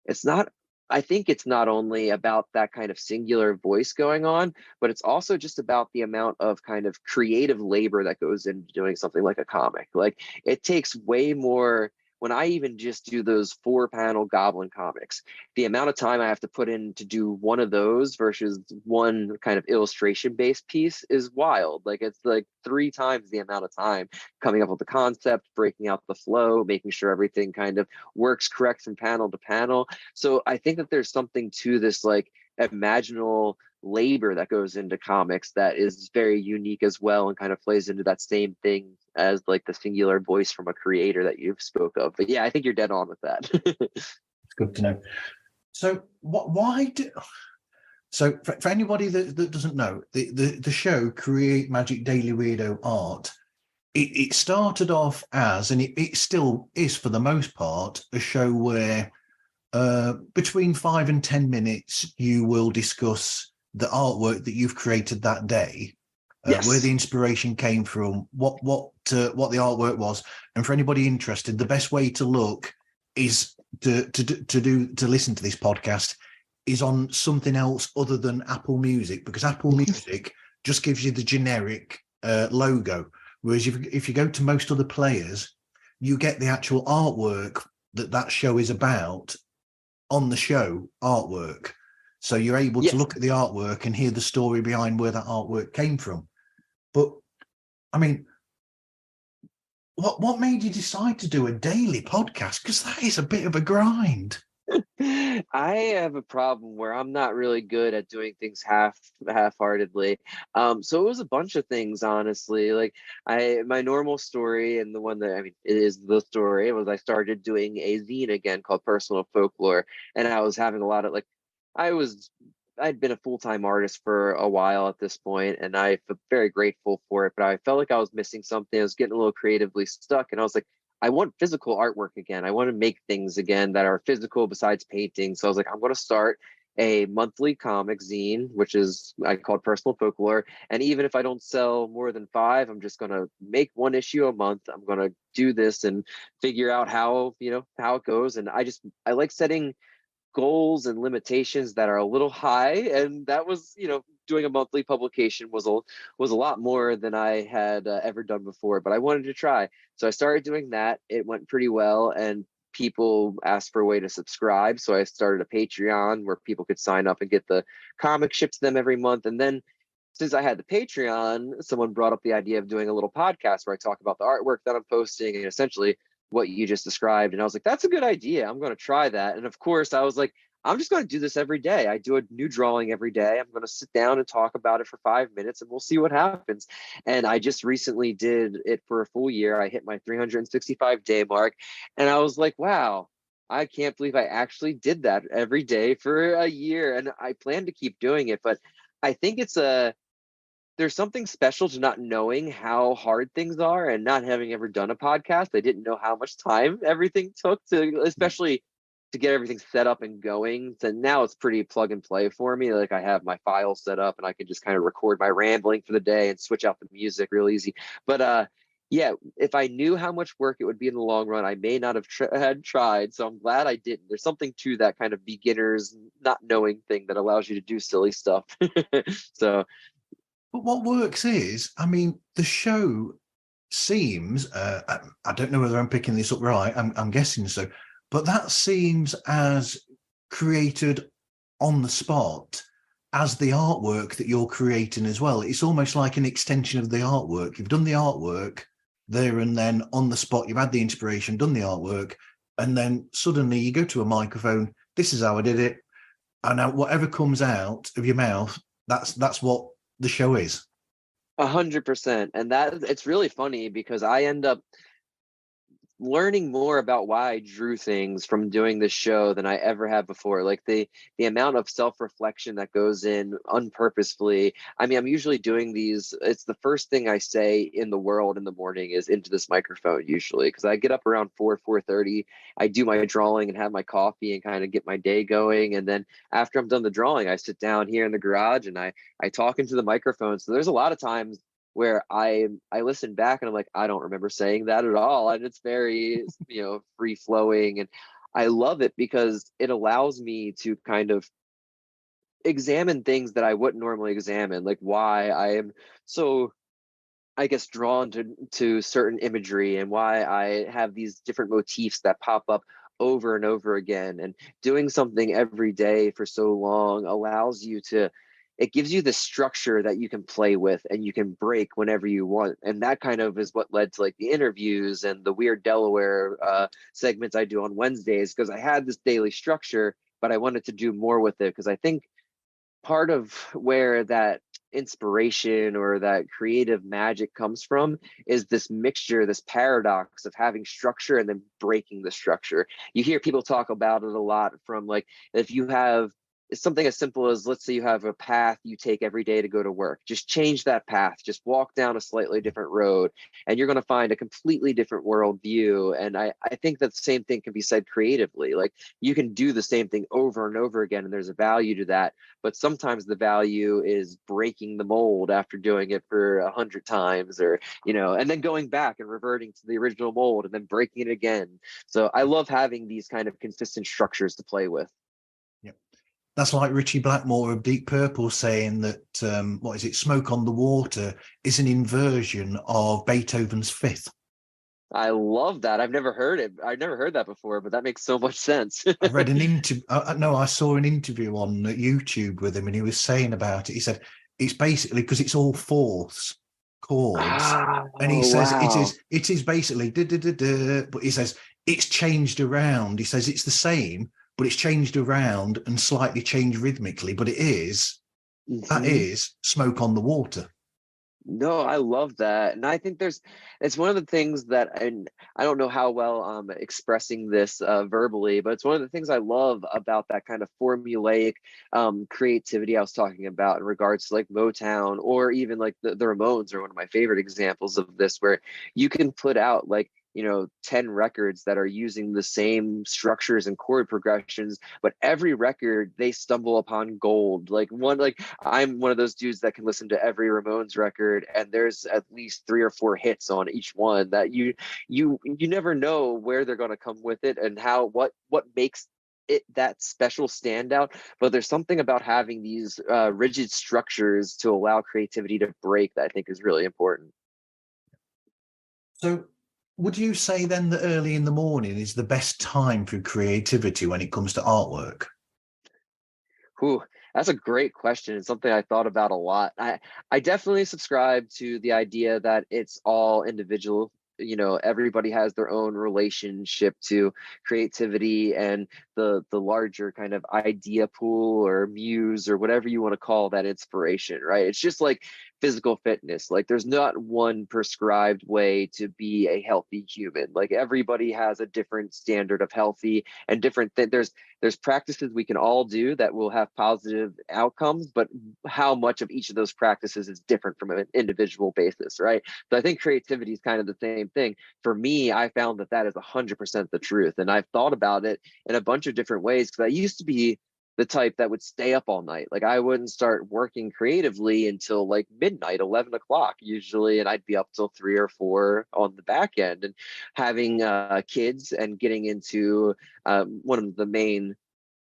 it's not, I think it's not only about that kind of singular voice going on, but it's also just about the amount of kind of creative labor that goes into doing something like a comic. Like it takes way more. When I even just do those 4-panel Goblin comics, the amount of time I have to put in to do one of those versus one kind of illustration based piece is wild. Like it's like 3 times the amount of time coming up with the concept, breaking out the flow, making sure everything kind of works correct from panel to panel. So I think that there's something to this like imaginal labor that goes into comics that is very unique as well, and kind of plays into that same thing as like the singular voice from a creator that you've spoke of. But yeah, I think you're dead on with that. It's good to know. So for anybody that doesn't know, the show Create Magic Daily Weirdo Art, it started off as, and it still is for the most part, a show where between 5 and 10 minutes you will discuss the artwork that you've created that day, Yes. where the inspiration came from, what the artwork was. And for anybody interested, the best way to look is to listen to this podcast is on something else other than Apple Music, because Apple Music just gives you the generic logo, whereas if you go to most other players, you get the actual artwork that show is about on the show artwork. So you're able to look at the artwork and hear the story behind where that artwork came from. But I mean, what made you decide to do a daily podcast? Because that is a bit of a grind. I have a problem where I'm not really good at doing things half-heartedly. So it was a bunch of things, honestly. Like my normal story, and the one that, I mean, it is the story, was I started doing a zine again called Personal Folklore, and I was having a lot of like, I'd been a full-time artist for a while at this point, and I'm very grateful for it, but I felt like I was missing something. I was getting a little creatively stuck, and I was like, I want physical artwork again. I want to make things again that are physical besides painting. So I was like, I'm going to start a monthly comic zine, which is I call it personal folklore. And even if I don't sell more than 5, I'm just gonna make 1 issue a month. I'm gonna do this and figure out how, how it goes. And I like setting goals and limitations that are a little high, and that was, doing a monthly publication was a lot more than I had ever done before, but I wanted to try. So I started doing that. It went pretty well, and people asked for a way to subscribe, so I started a Patreon where people could sign up and get the comic shipped to them every month. And then since I had the Patreon, someone brought up the idea of doing a little podcast where I talk about the artwork that I'm posting and essentially what you just described. And I was like, that's a good idea. I'm going to try that. And of course, I was like, I'm just going to do this every day. I do a new drawing every day. I'm going to sit down and talk about it for 5 minutes and we'll see what happens. And I just recently did it for a full year. I hit my 365-day mark. And I was like, wow, I can't believe I actually did that every day for a year. And I plan to keep doing it. But I think there's something special to not knowing how hard things are and not having ever done a podcast. I didn't know how much time everything took especially to get everything set up and going. So now it's pretty plug and play for me. Like I have my file set up and I can just kind of record my rambling for the day and switch out the music real easy. But yeah, if I knew how much work it would be in the long run, I may not have had tried. So I'm glad I didn't. There's something to that kind of beginners not knowing thing that allows you to do silly stuff. So But what works is, I mean, the show seems, I don't know whether I'm picking this up right, I'm guessing so, but that seems as created on the spot as the artwork that you're creating as well. It's almost like an extension of the artwork. You've done the artwork there and then on the spot, you've had the inspiration, done the artwork, and then suddenly you go to a microphone, this is how I did it, and now whatever comes out of your mouth, that's what the show is. 100%. And that it's really funny because I end up learning more about why I drew things from doing this show than I ever have before. Like the amount of self-reflection that goes in unpurposefully. I mean, I'm usually doing these, it's the first thing I say in the world in the morning is into this microphone usually, because I get up around 4:30. I do my drawing and have my coffee and kind of get my day going. And then after I'm done the drawing, I sit down here in the garage and I talk into the microphone. So there's a lot of times where I listen back and I'm like, I don't remember saying that at all. And it's very, free flowing. And I love it because it allows me to kind of examine things that I wouldn't normally examine, like why I am so, I guess, drawn to certain imagery and why I have these different motifs that pop up over and over again. And doing something every day for so long allows you to, it gives you the structure that you can play with and you can break whenever you want. And that kind of is what led to like the interviews and the Weird Delaware segments I do on Wednesdays, because I had this daily structure, but I wanted to do more with it because I think part of where that inspiration or that creative magic comes from is this mixture, this paradox of having structure and then breaking the structure. You hear people talk about it a lot, from like, if you have something as simple as, let's say you have a path you take every day to go to work, just change that path, just walk down a slightly different road and you're going to find a completely different worldview. And I think that the same thing can be said creatively. Like you can do the same thing over and over again and there's a value to that, but sometimes the value is breaking the mold after doing it for 100 times, or and then going back and reverting to the original mold and then breaking it again. So I love having these kind of consistent structures to play with. That's like Richie Blackmore of Deep Purple saying that, what is it, Smoke on the Water is an inversion of Beethoven's Fifth. I love that. I've never heard it. I've never heard that before, but that makes so much sense. I read an interview. I saw an interview on YouTube with him and he was saying about it. He said, it's basically because it's all fourths chords. And he says, wow. it is basically, but he says, it's changed around. He says, it's the same, but it's changed around and slightly changed rhythmically, but it is, that is Smoke on the Water. No, I love that. And I think it's one of the things that, and I don't know how well I'm expressing this verbally, but it's one of the things I love about that kind of formulaic creativity I was talking about in regards to like Motown, or even like the Ramones are one of my favorite examples of this, where you can put out like, 10 records that are using the same structures and chord progressions, but every record they stumble upon gold. Like I'm one of those dudes that can listen to every Ramones record, and there's at least 3 or 4 hits on each one that you never know where they're going to come with it and what makes it that special standout. But there's something about having these rigid structures to allow creativity to break that I think is really important. So would you say then that early in the morning is the best time for creativity when it comes to artwork? Whew, that's a great question. It's something I thought about a lot. I definitely subscribe to the idea that it's all individual. Everybody has their own relationship to creativity and the larger kind of idea pool or muse or whatever you want to call that inspiration, right? It's just like physical fitness. Like there's not one prescribed way to be a healthy human. Like everybody has a different standard of healthy and different there's practices we can all do that will have positive outcomes, but how much of each of those practices is different from an individual basis, right? So I think creativity is kind of the same thing. For me, I found that is 100% the truth. And I've thought about it in a bunch of different ways because I used to be the type that would stay up all night. Like I wouldn't start working creatively until like midnight, 11 o'clock usually, and I'd be up till 3 or 4 on the back end. And having kids and getting into one of the main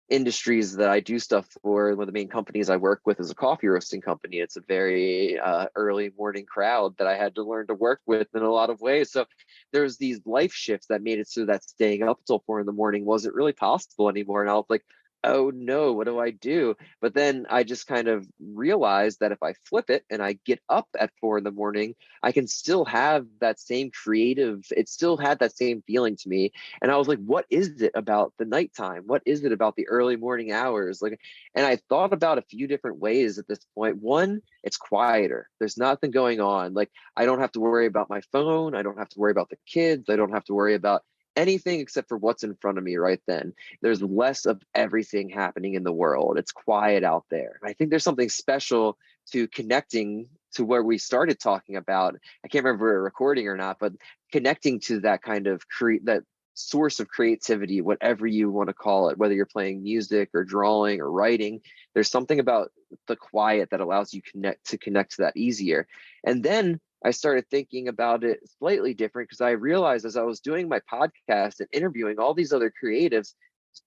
industries that I do stuff for, one of the main companies I work with is a coffee roasting company. It's a very early morning crowd that I had to learn to work with in a lot of ways. So there's these life shifts that made it so that staying up till 4 in the morning wasn't really possible anymore. And I was like, oh no, what do I do? But then I just kind of realized that if I flip it and I get up at 4 in the morning, I can still have that same it still had that same feeling to me. And I was like, what is it about the nighttime? What is it about the early morning hours? And I thought about a few different ways at this point. One, it's quieter. There's nothing going on. Like I don't have to worry about my phone. I don't have to worry about the kids. I don't have to worry about anything except for what's in front of me right then. There's less of everything happening in the world. It's quiet out there. And I think there's something special to connecting to where we started talking about. I can't remember if we were recording or not, but connecting to that kind of that source of creativity, whatever you want to call it, whether you're playing music or drawing or writing, there's something about the quiet that allows you to connect to that easier. And then I started thinking about it slightly different because I realized as I was doing my podcast and interviewing all these other creatives,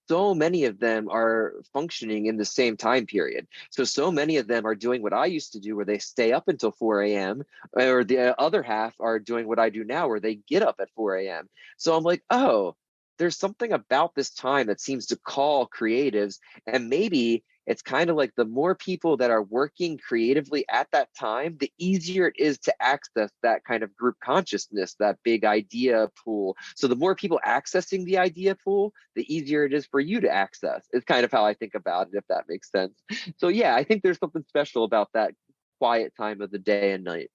so many of them are functioning in the same time period. So many of them are doing what I used to do, where they stay up until 4 a.m., or the other half are doing what I do now, where they get up at 4 a.m. So I'm like, oh, there's something about this time that seems to call creatives. And maybe it's kind of like the more people that are working creatively at that time, the easier it is to access that kind of group consciousness, that big idea pool. So the more people accessing the idea pool, the easier it is for you to access. It's kind of how I think about it, if that makes sense. So yeah, I think there's something special about that quiet time of the day and night.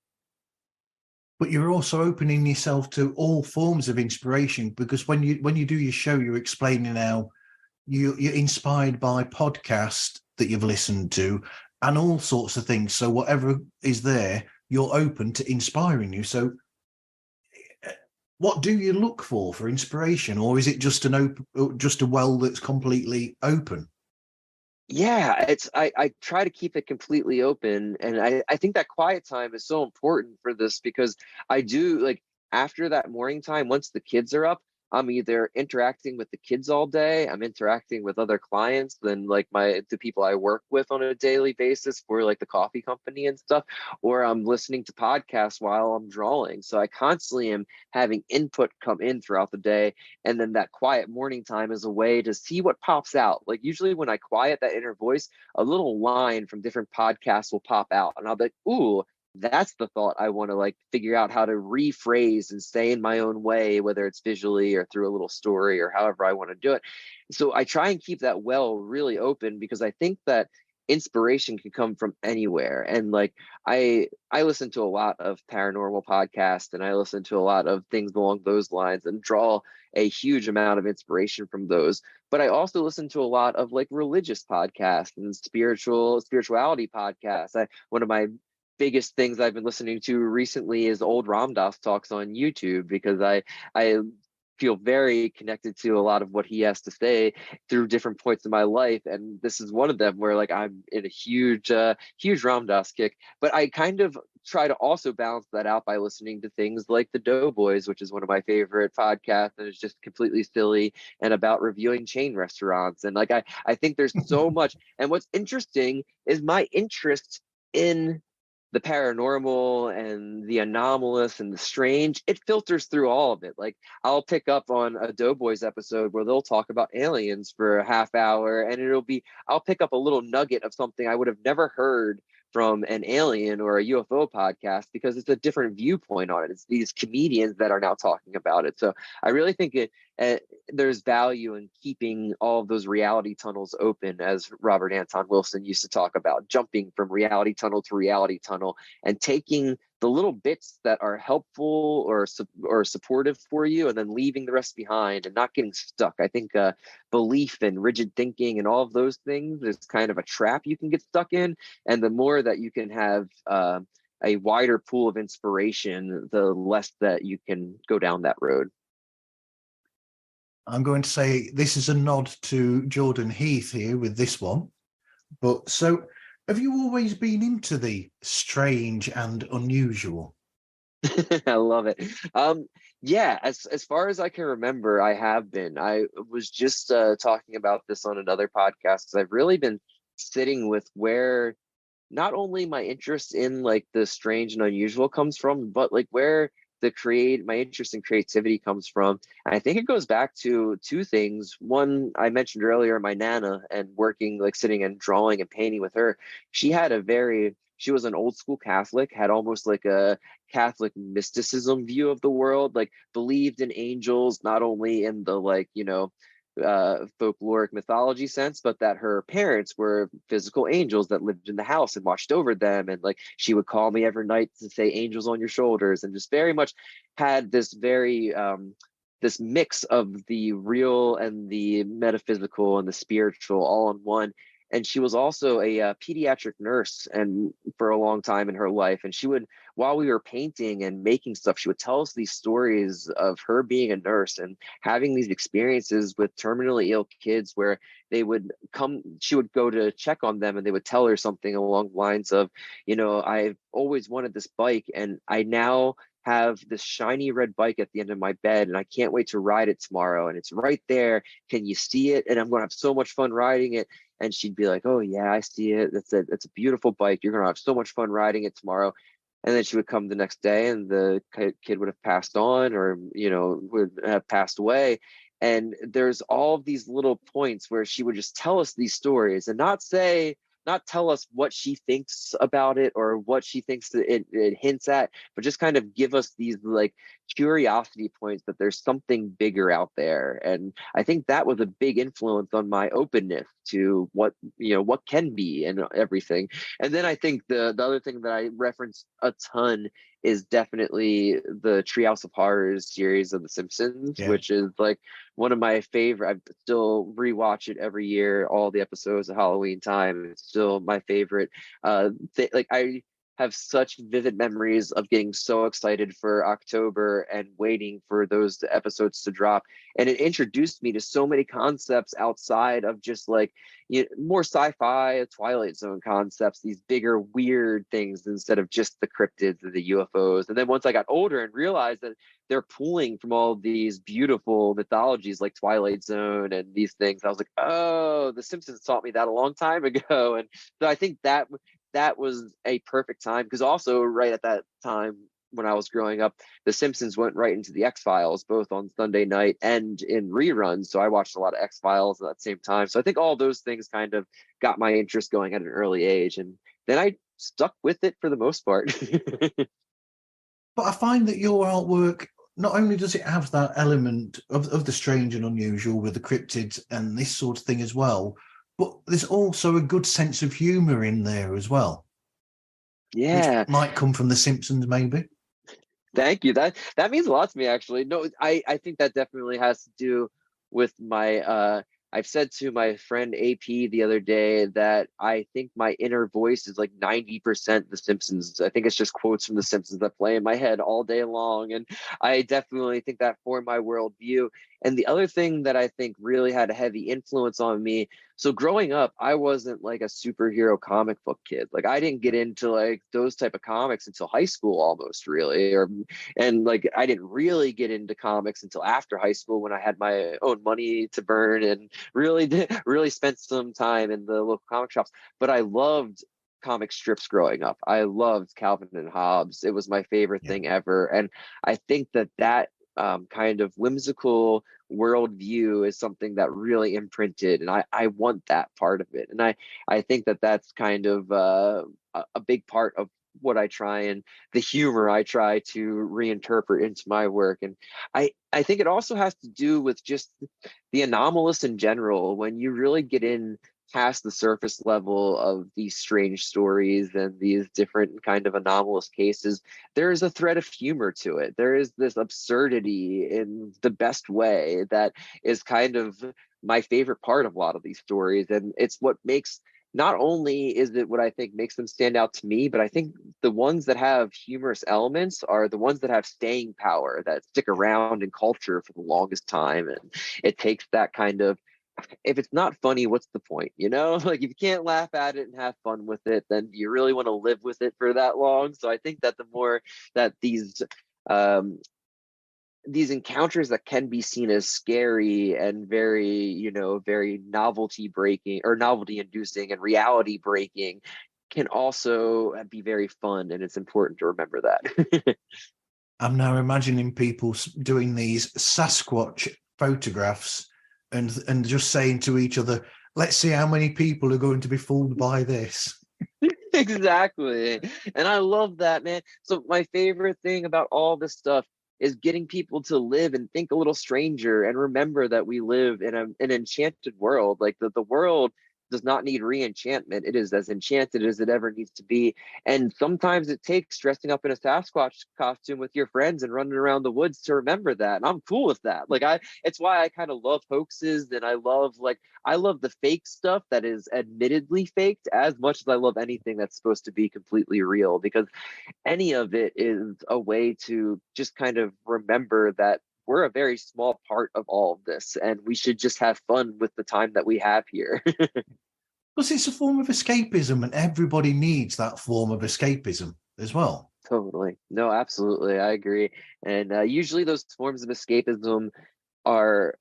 But you're also opening yourself to all forms of inspiration, because when you do your show, you're explaining how you're inspired by podcasts that you've listened to and all sorts of things. So whatever is there, you're open to inspiring you. So what do you look for inspiration, or is it just just a well that's completely open? Yeah, I try to keep it completely open. And I think that quiet time is so important for this, because I do, like, after that morning time, once the kids are up, I'm either interacting with the kids all day, I'm interacting with other clients, then like the people I work with on a daily basis for like the coffee company and stuff, or I'm listening to podcasts while I'm drawing. So I constantly am having input come in throughout the day. And then that quiet morning time is a way to see what pops out. Like usually when I quiet that inner voice, a little line from different podcasts will pop out, and I'll be like, ooh, that's the thought I want to like figure out how to rephrase and say in my own way, whether it's visually or through a little story or however I want to do it. So I try and keep that well really open, because I think that inspiration can come from anywhere. And like I listen to a lot of paranormal podcasts, and I listen to a lot of things along those lines and draw a huge amount of inspiration from those. But I also listen to a lot of like religious podcasts and spirituality podcasts. One of my biggest things I've been listening to recently is old Ram Dass talks on YouTube, because I feel very connected to a lot of what he has to say through different points in my life, and this is one of them where like I'm in a huge Ram Dass kick. But I kind of try to also balance that out by listening to things like the Doughboys, which is one of my favorite podcasts, and it's just completely silly and about reviewing chain restaurants. And like I think there's so much. And what's interesting is my interest in the paranormal and the anomalous and the strange, it filters through all of it. Like I'll pick up on a Doughboys episode where they'll talk about aliens for a half hour, and I'll pick up a little nugget of something I would have never heard from an alien or a UFO podcast, because it's a different viewpoint on it. It's these comedians that are now talking about it. So I really think there's value in keeping all of those reality tunnels open, as Robert Anton Wilson used to talk about, jumping from reality tunnel to reality tunnel and taking the little bits that are helpful or supportive for you, and then leaving the rest behind and not getting stuck. I think belief and rigid thinking and all of those things is kind of a trap you can get stuck in. And the more that you can have a wider pool of inspiration, the less that you can go down that road. I'm going to say this is a nod to Jordan Heath here with this one. But so, have you always been into the strange and unusual? I love it. Yeah, as far as I can remember, I have been. I was just talking about this on another podcast, because I've really been sitting with where not only my interest in like the strange and unusual comes from, but like where my interest in creativity comes from. And I think it goes back to two things. One, I mentioned earlier, my Nana, and working, like sitting and drawing and painting with her. She was an old school Catholic, had almost like a Catholic mysticism view of the world, like believed in angels, not only in the like, folkloric mythology sense, but that her parents were physical angels that lived in the house and watched over them. And like she would call me every night to say angels on your shoulders, and just very much had this very this mix of the real and the metaphysical and the spiritual all in one. And she was also a pediatric nurse, and for a long time in her life. And she would, while we were painting and making stuff, she would tell us these stories of her being a nurse and having these experiences with terminally ill kids, where she would go to check on them, and they would tell her something along the lines of, I've always wanted this bike, and I now have this shiny red bike at the end of my bed, and I can't wait to ride it tomorrow. And it's right there. Can you see it? And I'm going to have so much fun riding it. And she'd be like, oh yeah, I see it. It's a beautiful bike. You're going to have so much fun riding it tomorrow. And then she would come the next day, and the kid would have passed on, or, would have passed away. And there's all of these little points where she would just tell us these stories, and not tell us what she thinks about it or what she thinks that it hints at, but just kind of give us these like curiosity points that there's something bigger out there. And I think that was a big influence on my openness to what can be and everything. And then I think the other thing that I reference a ton is definitely the Treehouse of Horrors series of The Simpsons, which is like one of my favorite. I still rewatch it every year, all the episodes at Halloween time. It's still my favorite. Like I have such vivid memories of getting so excited for October and waiting for those episodes to drop. And it introduced me to so many concepts outside of just like more sci-fi, Twilight Zone concepts, these bigger, weird things instead of just the cryptids and the UFOs. And then once I got older and realized that they're pulling from all these beautiful mythologies like Twilight Zone and these things, I was like, oh, The Simpsons taught me that a long time ago. And so I think that was a perfect time, because also right at that time when I was growing up, The Simpsons went right into the X-Files, both on Sunday night and in reruns. So I watched a lot of X-Files at that same time. So I think all those things kind of got my interest going at an early age. And then I stuck with it for the most part. But I find that your artwork, not only does it have that element of the strange and unusual with the cryptids and this sort of thing as well, but there's also a good sense of humor in there as well. Yeah. Which might come from The Simpsons, maybe. Thank you. That means a lot to me, actually. No, I think that definitely has to do with my I've said to my friend AP the other day that I think my inner voice is like 90% The Simpsons. I think it's just quotes from The Simpsons that play in my head all day long. And I definitely think that formed my worldview. And the other thing that I think really had a heavy influence on me, so growing up, I wasn't like a superhero comic book kid. Like I didn't get into like those type of comics until high school almost really, and like I didn't really get into comics until after high school when I had my own money to burn and really spent some time in the local comic shops. But I loved comic strips growing up. I loved Calvin and Hobbes. It was my favorite thing ever. And I think that kind of whimsical worldview is something that really imprinted, and I want that part of it. And I think that that's kind of a big part of what I try, and the humor I try to reinterpret into my work. And I think it also has to do with just the anomalous in general. When you really get in past the surface level of these strange stories and these different kind of anomalous cases, there is a thread of humor to it. There is this absurdity in the best way that is kind of my favorite part of a lot of these stories. And it's what makes, not only is it what I think makes them stand out to me, but I think the ones that have humorous elements are the ones that have staying power, that stick around in culture for the longest time. And it takes that kind of, if it's not funny, what's the point? Like if you can't laugh at it and have fun with it, then you really want to live with it for that long. So I think that the more that um, these encounters that can be seen as scary and very novelty breaking or novelty inducing and reality breaking can also be very fun. And it's important to remember that. I'm now imagining people doing these Sasquatch photographs and just saying to each other, let's see how many people are going to be fooled by this. Exactly. And I love that, man. So my favorite thing about all this stuff is getting people to live and think a little stranger and remember that we live in an enchanted world. Like the world does not need re-enchantment. It is as enchanted as it ever needs to be. And sometimes it takes dressing up in a Sasquatch costume with your friends and running around the woods to remember that. And I'm cool with that. Like it's why I kind of love hoaxes, and I love the fake stuff that is admittedly faked as much as I love anything that's supposed to be completely real, because any of it is a way to just kind of remember that we're a very small part of all of this, and we should just have fun with the time that we have here. Because it's a form of escapism, and everybody needs that form of escapism as well. Totally. No, absolutely. I agree. And usually those forms of escapism are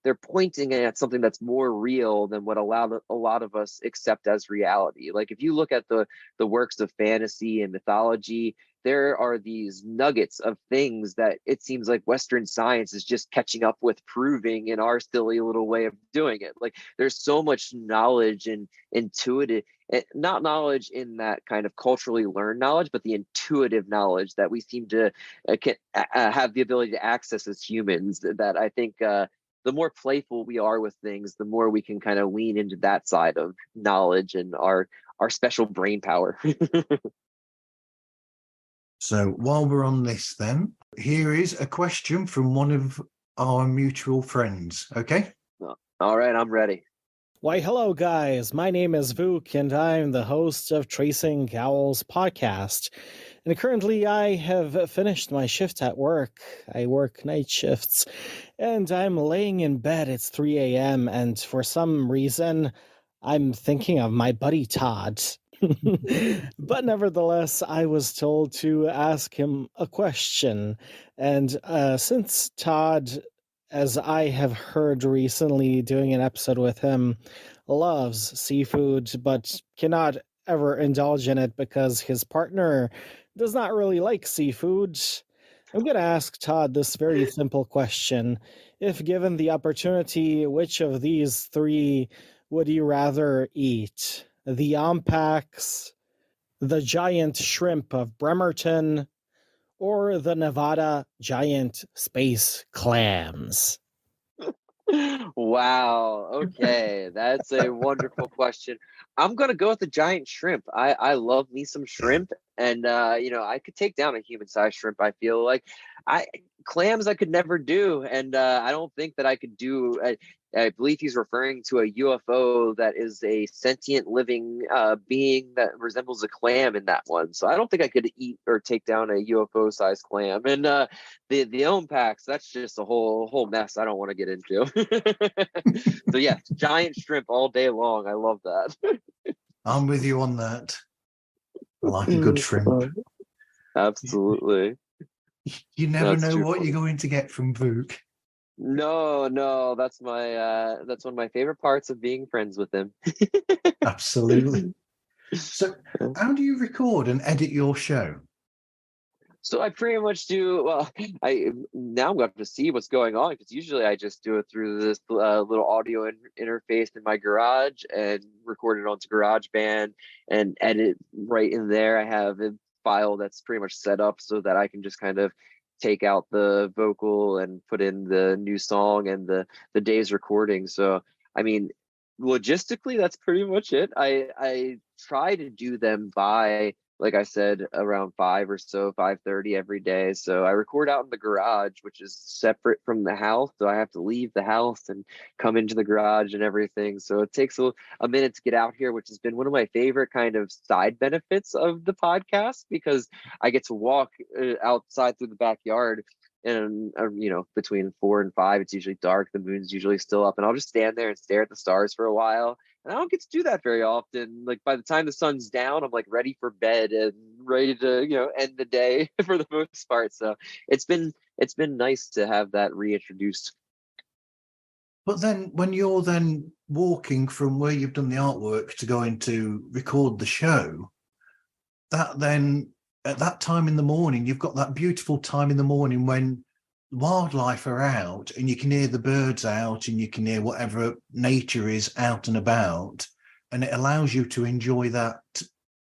they're pointing at something that's more real than what a lot of us accept as reality. Like if you look at the works of fantasy and mythology, there are these nuggets of things that it seems like Western science is just catching up with proving in our silly little way of doing it. Like there's so much knowledge and intuitive, not knowledge in that kind of culturally learned knowledge, but the intuitive knowledge that we seem to have the ability to access as humans, that I think the more playful we are with things, the more we can kind of lean into that side of knowledge and our special brain power. So while we're on this then, here is a question from one of our mutual friends, okay? All right, I'm ready. Why, hello, guys. My name is Vuk, and I'm the host of Tracing Owls podcast. And currently, I have finished my shift at work. I work night shifts, and I'm laying in bed. It's 3 a.m., and for some reason, I'm thinking of my buddy Todd. But nevertheless, I was told to ask him a question. And since Todd, as I have heard recently doing an episode with him, loves seafood but cannot ever indulge in it because his partner does not really like seafood, I'm going to ask Todd this very simple question. If given the opportunity, which of these three would you rather eat? The Ompax, the giant shrimp of Bremerton, or the Nevada giant space clams? Wow. Okay. That's a wonderful question. I'm going to go with the giant shrimp. I love me some shrimp. And I could take down a human-sized shrimp. I feel like clams I could never do, and I don't think that I could do. I believe he's referring to a UFO that is a sentient living being that resembles a clam in that one. So I don't think I could eat or take down a UFO-sized clam. And the own packs, that's just a whole mess I don't want to get into. So yeah, giant shrimp all day long. I love that. I'm with you on that. I like a good shrimp. Absolutely. You never That's know too what funny. you're going to get from Vuk. No, that's one of my favorite parts of being friends with him. Absolutely. So, how do you record and edit your show? So I pretty much do. Well, now I'm going to see what's going on, because usually I just do it through this little audio interface in my garage and record it onto GarageBand and edit right in there. I have a file that's pretty much set up so that I can just kind of take out the vocal and put in the new song and the day's recording. So I mean, logistically, that's pretty much it. I try to do them by, like I said, around 5 or so, 5:30 every day. So I record out in the garage, which is separate from the house. So I have to leave the house and come into the garage and everything. So it takes a minute to get out here, which has been one of my favorite kind of side benefits of the podcast, because I get to walk outside through the backyard. And between 4 and 5, it's usually dark. The moon's usually still up, and I'll just stand there and stare at the stars for a while. And I don't get to do that very often. Like, by the time the sun's down, I'm like ready for bed and ready to, end the day for the most part. So it's been nice to have that reintroduced. But then when you're then walking from where you've done the artwork to going to record the show, that then at that time in the morning, you've got that beautiful time in the morning when wildlife are out and you can hear the birds out and you can hear whatever nature is out and about, and it allows you to enjoy that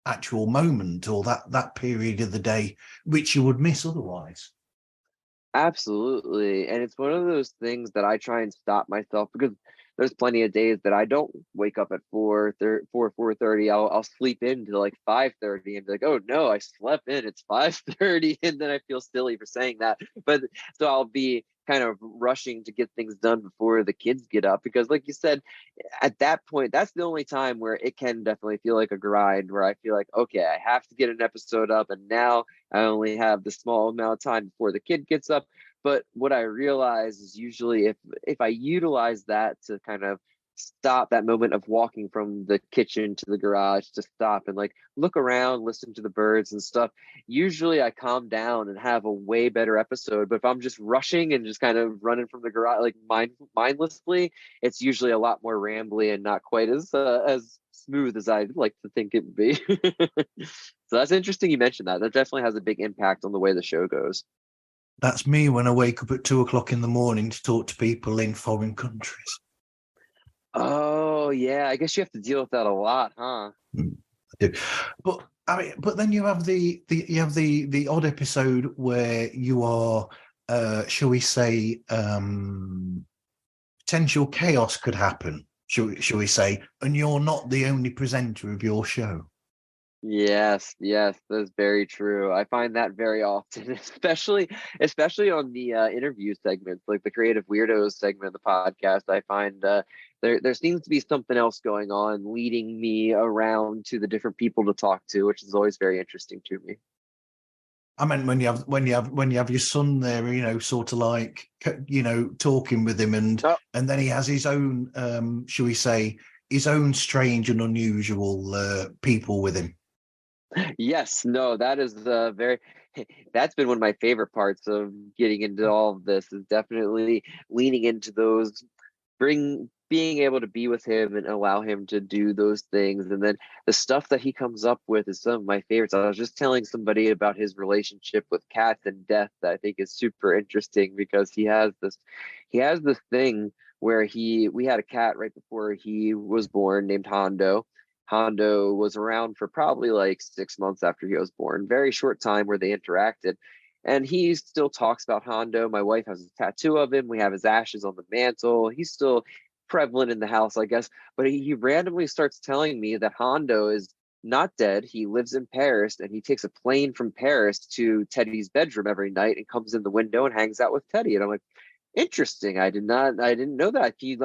actual moment or that period of the day which you would miss otherwise. Absolutely. And it's one of those things that I try and stop myself, because there's plenty of days that I don't wake up at 4:30. I'll sleep in to like 5:30 and be like, oh no, I slept in. It's 5:30. And then I feel silly for saying that. But so I'll be kind of rushing to get things done before the kids get up, because like you said, at that point, that's the only time where it can definitely feel like a grind, where I feel like, okay, I have to get an episode up, and now I only have the small amount of time before the kid gets up. But what I realize is, usually if I utilize that to kind of stop that moment of walking from the kitchen to the garage, to stop and like look around, listen to the birds and stuff, usually I calm down and have a way better episode. But if I'm just rushing and just kind of running from the garage like mindlessly, it's usually a lot more rambly and not quite as smooth as I'd like to think it would be. So that's interesting you mentioned that. That definitely has a big impact on the way the show goes. That's me when I wake up at 2:00 in the morning to talk to people in foreign countries. Oh yeah, I guess you have to deal with that a lot, huh? I do. But I mean, but then you have the odd episode where you are, shall we say, potential chaos could happen, shall we say, and you're not the only presenter of your show. Yes, that's very true. I find that very often, especially on the interview segments, like the Creative Weirdos segment of the podcast. I find there seems to be something else going on, leading me around to the different people to talk to, which is always very interesting to me. I mean, when you have your son there, sort of like, talking with him, and then he has his own, shall we say, his own strange and unusual people with him. Yes, no, that is that's been one of my favorite parts of getting into all of this, is definitely leaning into those, being able to be with him and allow him to do those things. And then the stuff that he comes up with is some of my favorites. I was just telling somebody about his relationship with cats and death that I think is super interesting, because he has this thing where we had a cat right before he was born named Hondo. Hondo was around for probably like 6 months after he was born, very short time where they interacted. And he still talks about Hondo. My wife has a tattoo of him. We have his ashes on the mantle. He's still prevalent in the house, I guess. But he randomly starts telling me that Hondo is not dead. He lives in Paris, and he takes a plane from Paris to Teddy's bedroom every night and comes in the window and hangs out with Teddy. And I'm like, interesting. I didn't know that. Can you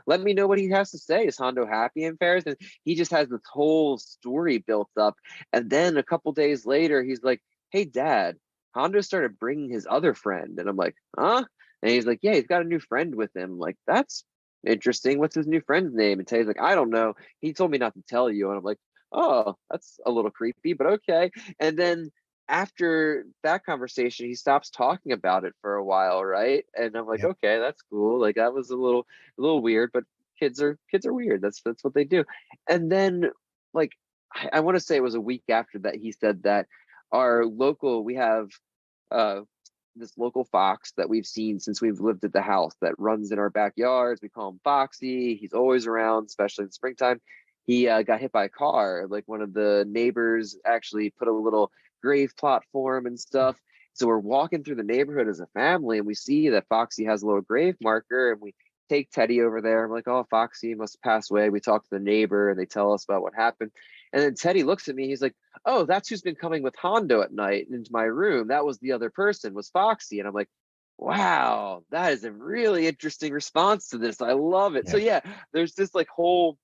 let me know what he has to say? Is Hondo happy in Paris? And he just has this whole story built up. And then a couple days later, he's like, hey, Dad, Hondo started bringing his other friend. And I'm like, huh? And he's like, yeah, he's got a new friend with him. I'm like, that's interesting. What's his new friend's name? And Teddy's like, I don't know. He told me not to tell you. And I'm like, oh, that's a little creepy, but okay. And then after that conversation, he stops talking about it for a while, right? And I'm like, Yep. okay, that's cool. Like that was a little weird, but kids are weird. That's what they do. And then like I want to say it was a week after that he said that we have uh this local fox that we've seen since we've lived at the house that runs in our backyards. We call him Foxy. He's always around, especially in springtime. He got hit by a car. Like one of the neighbors actually put a little grave plot for him and stuff. So we're walking through the neighborhood as a family, and we see that Foxy has a little grave marker, and we take Teddy over there. I'm like, oh, Foxy must have passed away. We talk to the neighbor, and they tell us about what happened. And then Teddy looks at me. He's like, oh, that's who's been coming with Hondo at night into my room. That was the other person, was Foxy. And I'm like, wow, that is a really interesting response to this. I love it. Yeah. So yeah, there's this like whole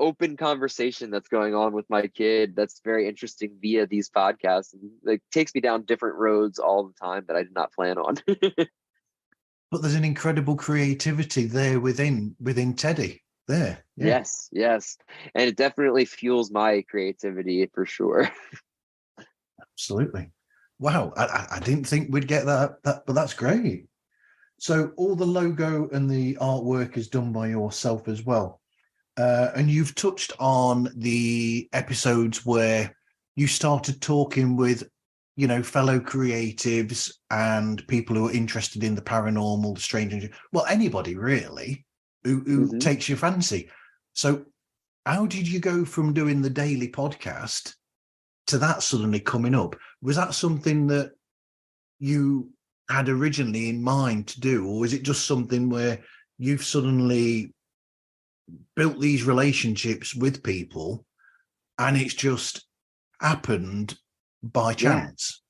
open conversation that's going on with my kid that's very interesting via these podcasts, and like takes me down different roads all the time that I did not plan on. But there's an incredible creativity there within Teddy. There. Yeah. Yes. And it definitely fuels my creativity for sure. Absolutely. Wow. I didn't think we'd get that, but that's great. So all the logo and the artwork is done by yourself as well. And you've touched on the episodes where you started talking with, fellow creatives and people who are interested in the paranormal, the strange, well, anybody really who takes your fancy. So how did you go from doing the daily podcast to that suddenly coming up? Was that something that you had originally in mind to do, or is it just something where you've suddenly built these relationships with people and it's just happened by chance?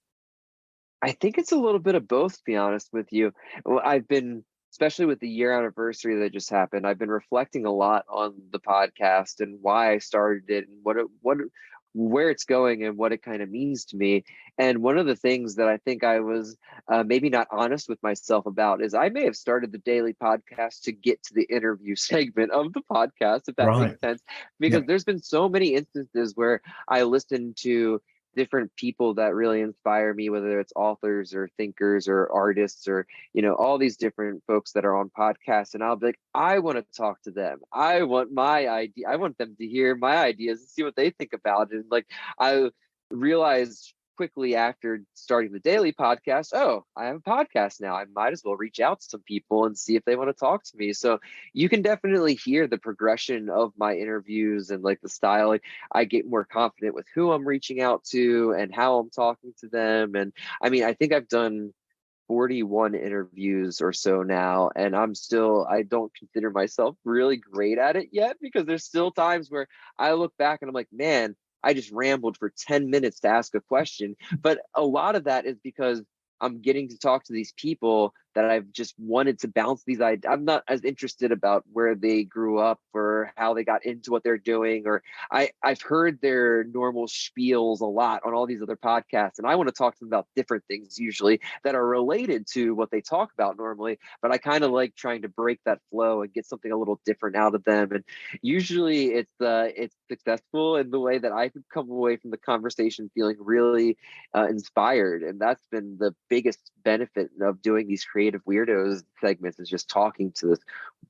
I think it's a little bit of both, to be honest with you. Well, I've been, especially with the year anniversary that just happened, I've been reflecting a lot on the podcast and why I started it and where it's going and what it kind of means to me. And one of the things that I think I was maybe not honest with myself about is I may have started the daily podcast to get to the interview segment of the podcast, if that makes sense, because there's been so many instances where I listened to different people that really inspire me, whether it's authors or thinkers or artists or all these different folks that are on podcasts, and I'll be like, I want to talk to them. I want them to hear my ideas and see what they think about it. And like I realized quickly after starting the daily podcast, oh, I have a podcast now. I might as well reach out to some people and see if they want to talk to me. So you can definitely hear the progression of my interviews and like the style. Like I get more confident with who I'm reaching out to and how I'm talking to them. And I mean, I think I've done 41 interviews or so now, and I don't consider myself really great at it yet, because there's still times where I look back and I'm like, man, I just rambled for 10 minutes to ask a question. But a lot of that is because I'm getting to talk to these people that I've just wanted to bounce these ideas. I'm not as interested about where they grew up or how they got into what they're doing, or I've heard their normal spiels a lot on all these other podcasts, and I want to talk to them about different things usually that are related to what they talk about normally. But I kind of like trying to break that flow and get something a little different out of them. And usually it's successful in the way that I could come away from the conversation feeling really inspired. And that's been the biggest benefit of doing these creative weirdos segments, is just talking to this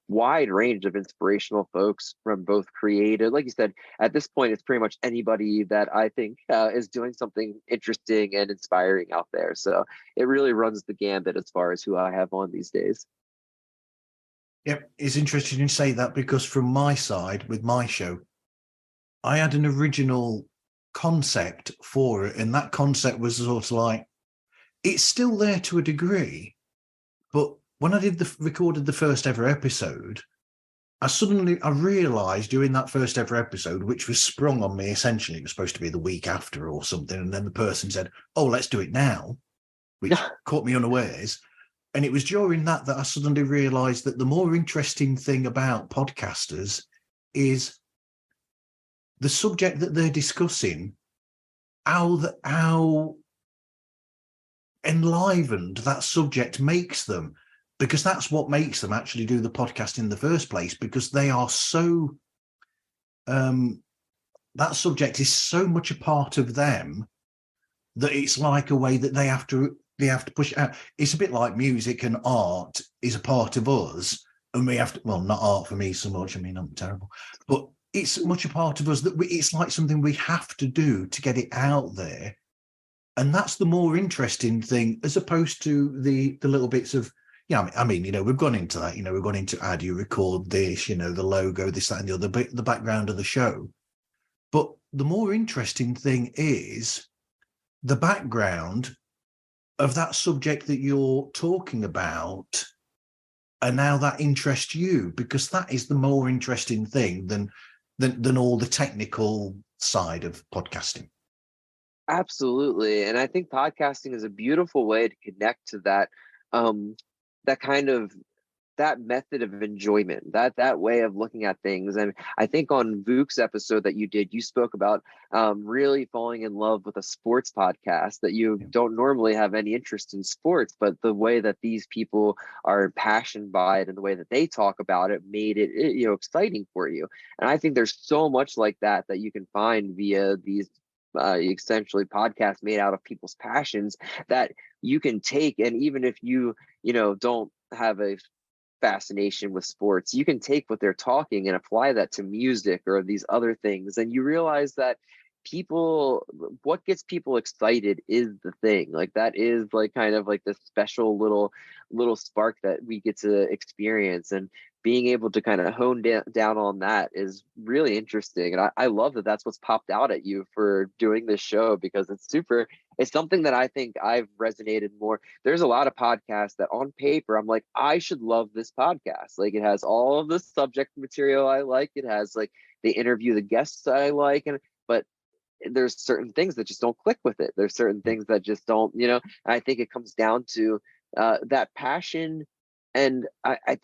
wide range of inspirational folks from both creative, like you said, at this point it's pretty much anybody that I think is doing something interesting and inspiring out there. So it really runs the gambit as far as who I have on these days. Yep, it's interesting you say that, because from my side with my show, I had an original concept for it, and that concept was sort of like, it's still there to a degree, but when I recorded the first ever episode, I realised during that first ever episode, which was sprung on me essentially, it was supposed to be the week after or something, and then the person said, "Oh, let's do it now," which caught me unawares. And it was during that I suddenly realised that the more interesting thing about podcasters is the subject that they're discussing, how enlivened that subject makes them, because that's what makes them actually do the podcast in the first place, because they are so that subject is so much a part of them that it's like a way that they have to push it out. It's a bit like music and art is a part of us, and we have to, well, not art for me so much, I mean, I'm terrible, but it's much a part of us that it's like something we have to do to get it out there. And that's the more interesting thing, as opposed to the little bits of, I mean, we've gone into that, we've gone into how do you record this, the logo, this, that, and the other, the background of the show. But the more interesting thing is the background of that subject that you're talking about, and how that interests you, because that is the more interesting thing than all the technical side of podcasting. Absolutely. And I think podcasting is a beautiful way to connect to that, that kind of, that method of enjoyment, that way of looking at things. And I think on Vuk's episode that you did, you spoke about really falling in love with a sports podcast, that you don't normally have any interest in sports, but the way that these people are impassioned by it and the way that they talk about it made it, exciting for you. And I think there's so much like that you can find via these essentially podcasts made out of people's passions that you can take. And even if you don't have a fascination with sports, you can take what they're talking and apply that to music or these other things, and you realize that what gets people excited is the thing. Like, that is like kind of like this special little spark that we get to experience, and being able to kind of hone down on that is really interesting. And I love that that's what's popped out at you for doing this show, because it's something that I think I've resonated more. There's a lot of podcasts that on paper, I'm like, I should love this podcast. Like, it has all of the subject material I like. It has like, they interview the guests I like, but there's certain things that just don't click with it. There's certain things that just don't, and I think it comes down to that passion. And I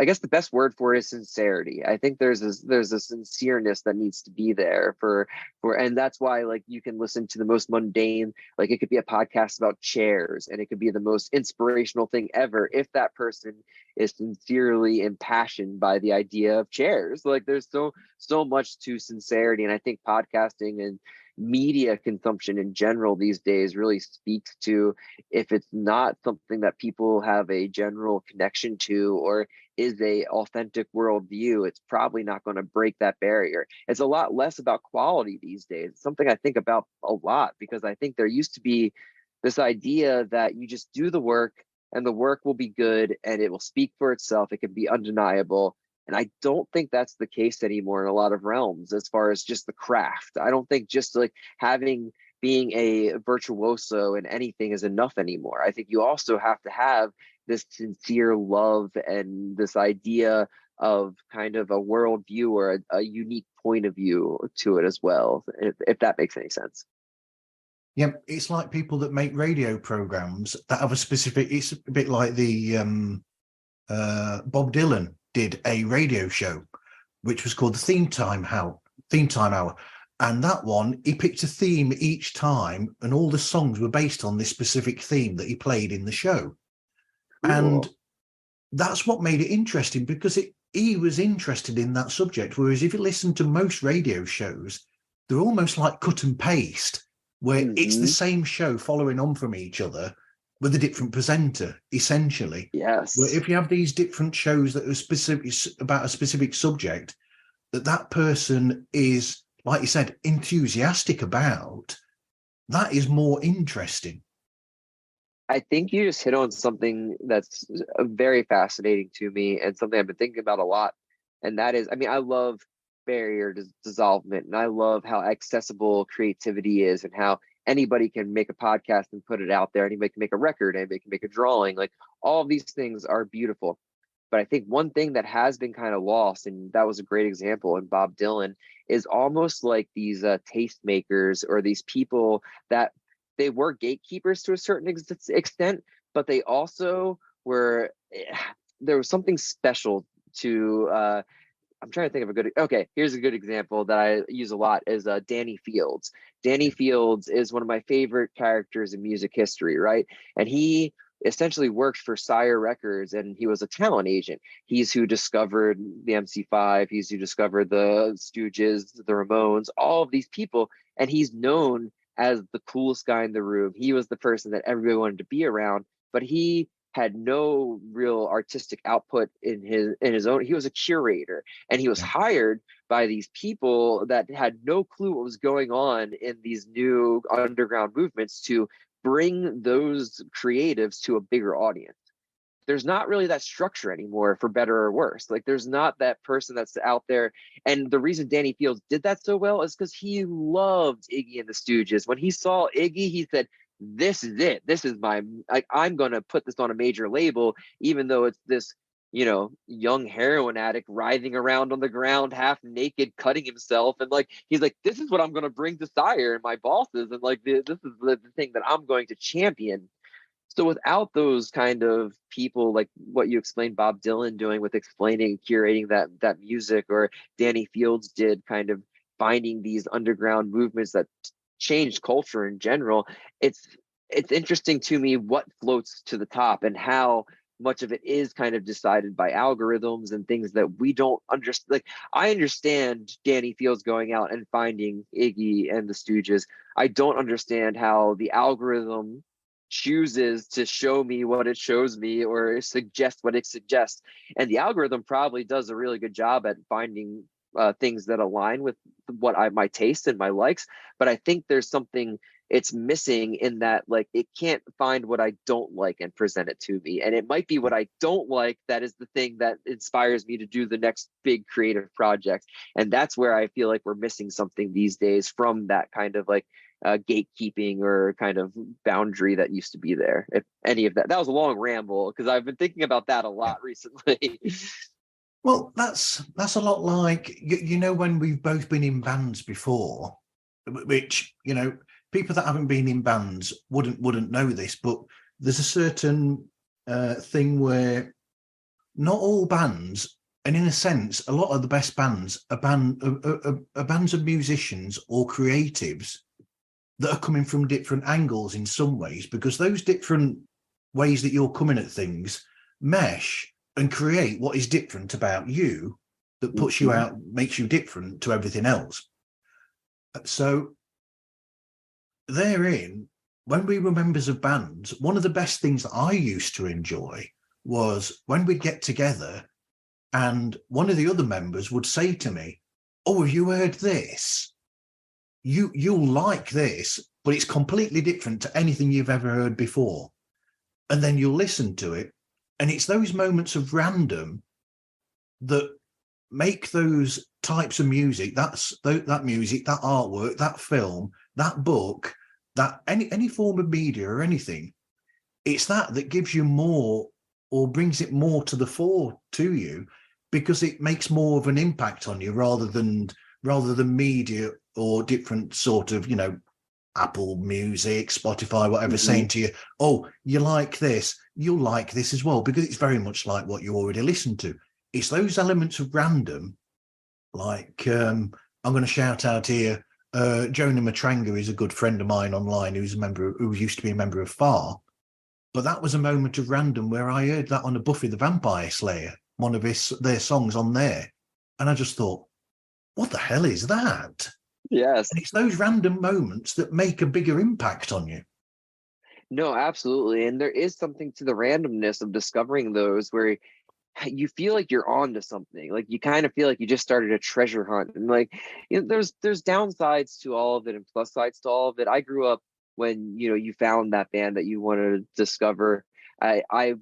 guess the best word for it is sincerity. I think there's a sincereness that needs to be there and that's why, like, you can listen to the most mundane, like, it could be a podcast about chairs, and it could be the most inspirational thing ever if that person is sincerely impassioned by the idea of chairs. Like, there's so much to sincerity, and I think podcasting and media consumption in general these days really speaks to, if it's not something that people have a general connection to or is a authentic worldview, it's probably not going to break that barrier. It's a lot less about quality these days. It's something I think about a lot, because I think there used to be this idea that you just do the work and the work will be good and it will speak for itself. It can be undeniable. And I don't think that's the case anymore in a lot of realms, as far as just the craft. I don't think just like being a virtuoso in anything is enough anymore. I think you also have to have this sincere love and this idea of kind of a worldview or a unique point of view to it as well, if that makes any sense. Yeah, it's like people that make radio programs that have a specific, it's a bit like the Bob Dylan did a radio show which was called the Theme Time Hour. And that one, he picked a theme each time, and all the songs were based on this specific theme that he played in the show. Cool. And that's what made it interesting, because he was interested in that subject. Whereas if you listen to most radio shows, they're almost like cut and paste, where it's the same show following on from each other with a different presenter, essentially. Yes. But if you have these different shows that are specific about a specific subject, that person is, like you said, enthusiastic about, that is more interesting. I think you just hit on something that's very fascinating to me, and something I've been thinking about a lot. And that is, I mean, I love barrier dissolvement, and I love how accessible creativity is, and how anybody can make a podcast and put it out there. Anybody can make a record, anybody can make a drawing. Like, all of these things are beautiful. But I think one thing that has been kind of lost, and that was a great example in Bob Dylan, is almost like these tastemakers, or these people that they were gatekeepers to a certain extent, but they also were, there was something special to I'm trying to think of a good. Okay, here's a good example that I use a lot is Danny Fields. Danny Fields is one of my favorite characters in music history, right? And he essentially worked for Sire Records, and he was a talent agent. He's who discovered the MC5. He's who discovered the Stooges, the Ramones, all of these people, and he's known as the coolest guy in the room. He was the person that everybody wanted to be around, but he had no real artistic output in his own. He was a curator, and he was hired by these people that had no clue what was going on in these new underground movements to bring those creatives to a bigger audience. There's not really that structure anymore, for better or worse. Like, there's not that person that's out there. And the reason Danny Fields did that so well is because he loved Iggy and the Stooges. When he saw Iggy, he said, this is it. This is my, I'm going to put this on a major label, even though it's this, young heroin addict writhing around on the ground, half naked, cutting himself. And like, he's like, this is what I'm going to bring to Sire and my bosses. And like, this is the thing that I'm going to champion. So without those kind of people, like what you explained Bob Dylan doing with explaining, curating that music, or Danny Fields did, kind of finding these underground movements that changed culture in general, it's interesting to me what floats to the top and how much of it is kind of decided by algorithms and things that we don't understand. Like, I understand Danny Fields going out and finding Iggy and the Stooges. I don't understand how the algorithm chooses to show me what it shows me, or suggest what it suggests. And the algorithm probably does a really good job at finding things that align with what my taste and my likes. But I think there's something it's missing in that, like, it can't find what I don't like and present it to me. And it might be what I don't like that is the thing that inspires me to do the next big creative project. And that's where I feel like we're missing something these days from that kind of like gatekeeping or kind of boundary that used to be there. If any of that was a long ramble, because I've been thinking about that a lot recently. Well, that's a lot like, when we've both been in bands before, which, people that haven't been in bands wouldn't know this, but there's a certain thing where not all bands, and in a sense, a lot of the best bands are bands of musicians or creatives that are coming from different angles in some ways, because those different ways that you're coming at things mesh and create what is different about you, that puts you out, makes you different to everything else. So therein, when we were members of bands, one of the best things that I used to enjoy was when we'd get together and one of the other members would say to me, "Oh, have you heard this? You'll like this, but it's completely different to anything you've ever heard before." And then you'll listen to it. And it's those moments of random that make those types of music, that music, that artwork, that film, that book, that any form of media or anything, it's that gives you more, or brings it more to the fore to you, because it makes more of an impact on you rather than media or different sort of, Apple Music, Spotify, whatever, saying to you, "Oh, you like this, you'll like this as well," because it's very much like what you already listened to. It's those elements of random, like I'm going to shout out here, Joni Matranga is a good friend of mine online who used to be a member of FAR, but that was a moment of random where I heard that on a Buffy the Vampire Slayer, one of their songs on there, and I just thought, what the hell is that? Yes. And it's those random moments that make a bigger impact on you. No, absolutely. And there is something to the randomness of discovering those where you feel like you're on to something. Like, you kind of feel like you just started a treasure hunt. And like, there's downsides to all of it and plus sides to all of it. I grew up when, you found that band that you wanted to discover. I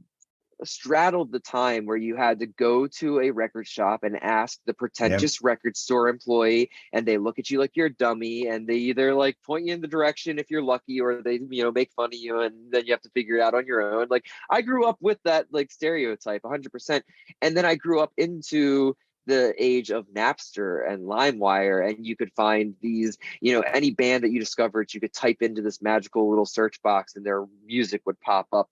straddled the time where you had to go to a record shop and ask the pretentious record store employee, and they look at you like you're a dummy, and they either like point you in the direction if you're lucky, or they, you know, make fun of you, and then you have to figure it out on your own. Like, I grew up with that like stereotype 100%. And then I grew up into the age of Napster and LimeWire, and you could find these, you know, any band that you discovered, you could type into this magical little search box and their music would pop up.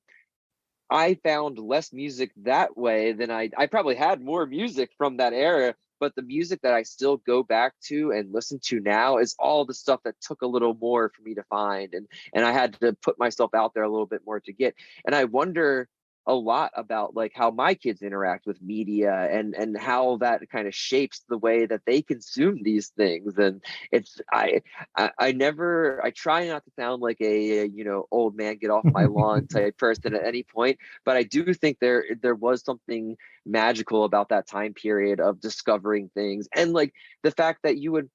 I found less music that way than I probably had more music from that era, but the music that I still go back to and listen to now is all the stuff that took a little more for me to find, and I had to put myself out there a little bit more to get. And I wonder a lot about like how my kids interact with media, and how that kind of shapes the way that they consume these things. And it's I never, I try not to sound like a, you know, old man get off my lawn type person at any point, but I do think there was something magical about that time period of discovering things. And like the fact that you would,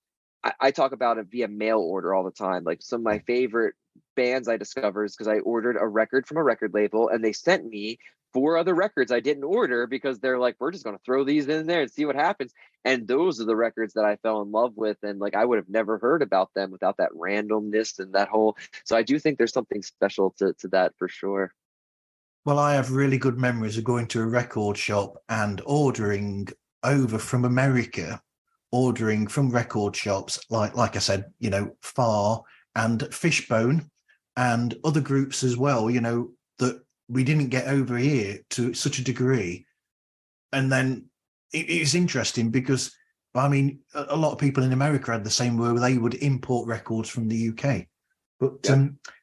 I talk about it via mail order all the time. Like some of my favorite bands I discovered is because I ordered a record from a record label, and they sent me 4 other records I didn't order, because they're like, we're just going to throw these in there and see what happens. And those are the records that I fell in love with, and like I would have never heard about them without that randomness and that whole. So I do think there's something special to that for sure. Well, I have really good memories of going to a record shop and ordering over from America, ordering from record shops like I said, you know, Far and Fishbone and other groups as well, you know, that we didn't get over here to such a degree. And then it's interesting because, I mean, a lot of people in America had the same where they would import records from the UK. But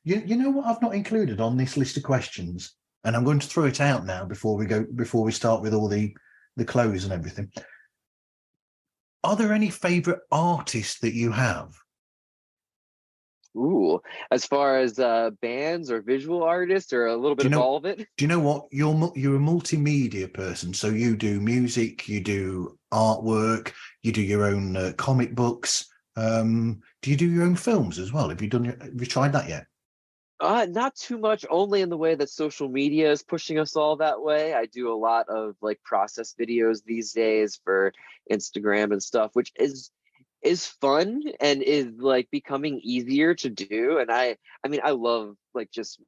you know what I've not included on this list of questions, and I'm going to throw it out now before we start with all the close and everything. Are there any favorite artists that you have? Ooh, as far as bands or visual artists, or a little bit of all of it? Do you know what? You're a multimedia person, so you do music, you do artwork, you do your own comic books. Do you do your own films as well? Have you tried that yet? Not too much, only in the way that social media is pushing us all that way. I do a lot of like process videos these days for Instagram and stuff, which is fun and is like becoming easier to do. And I mean, I love like just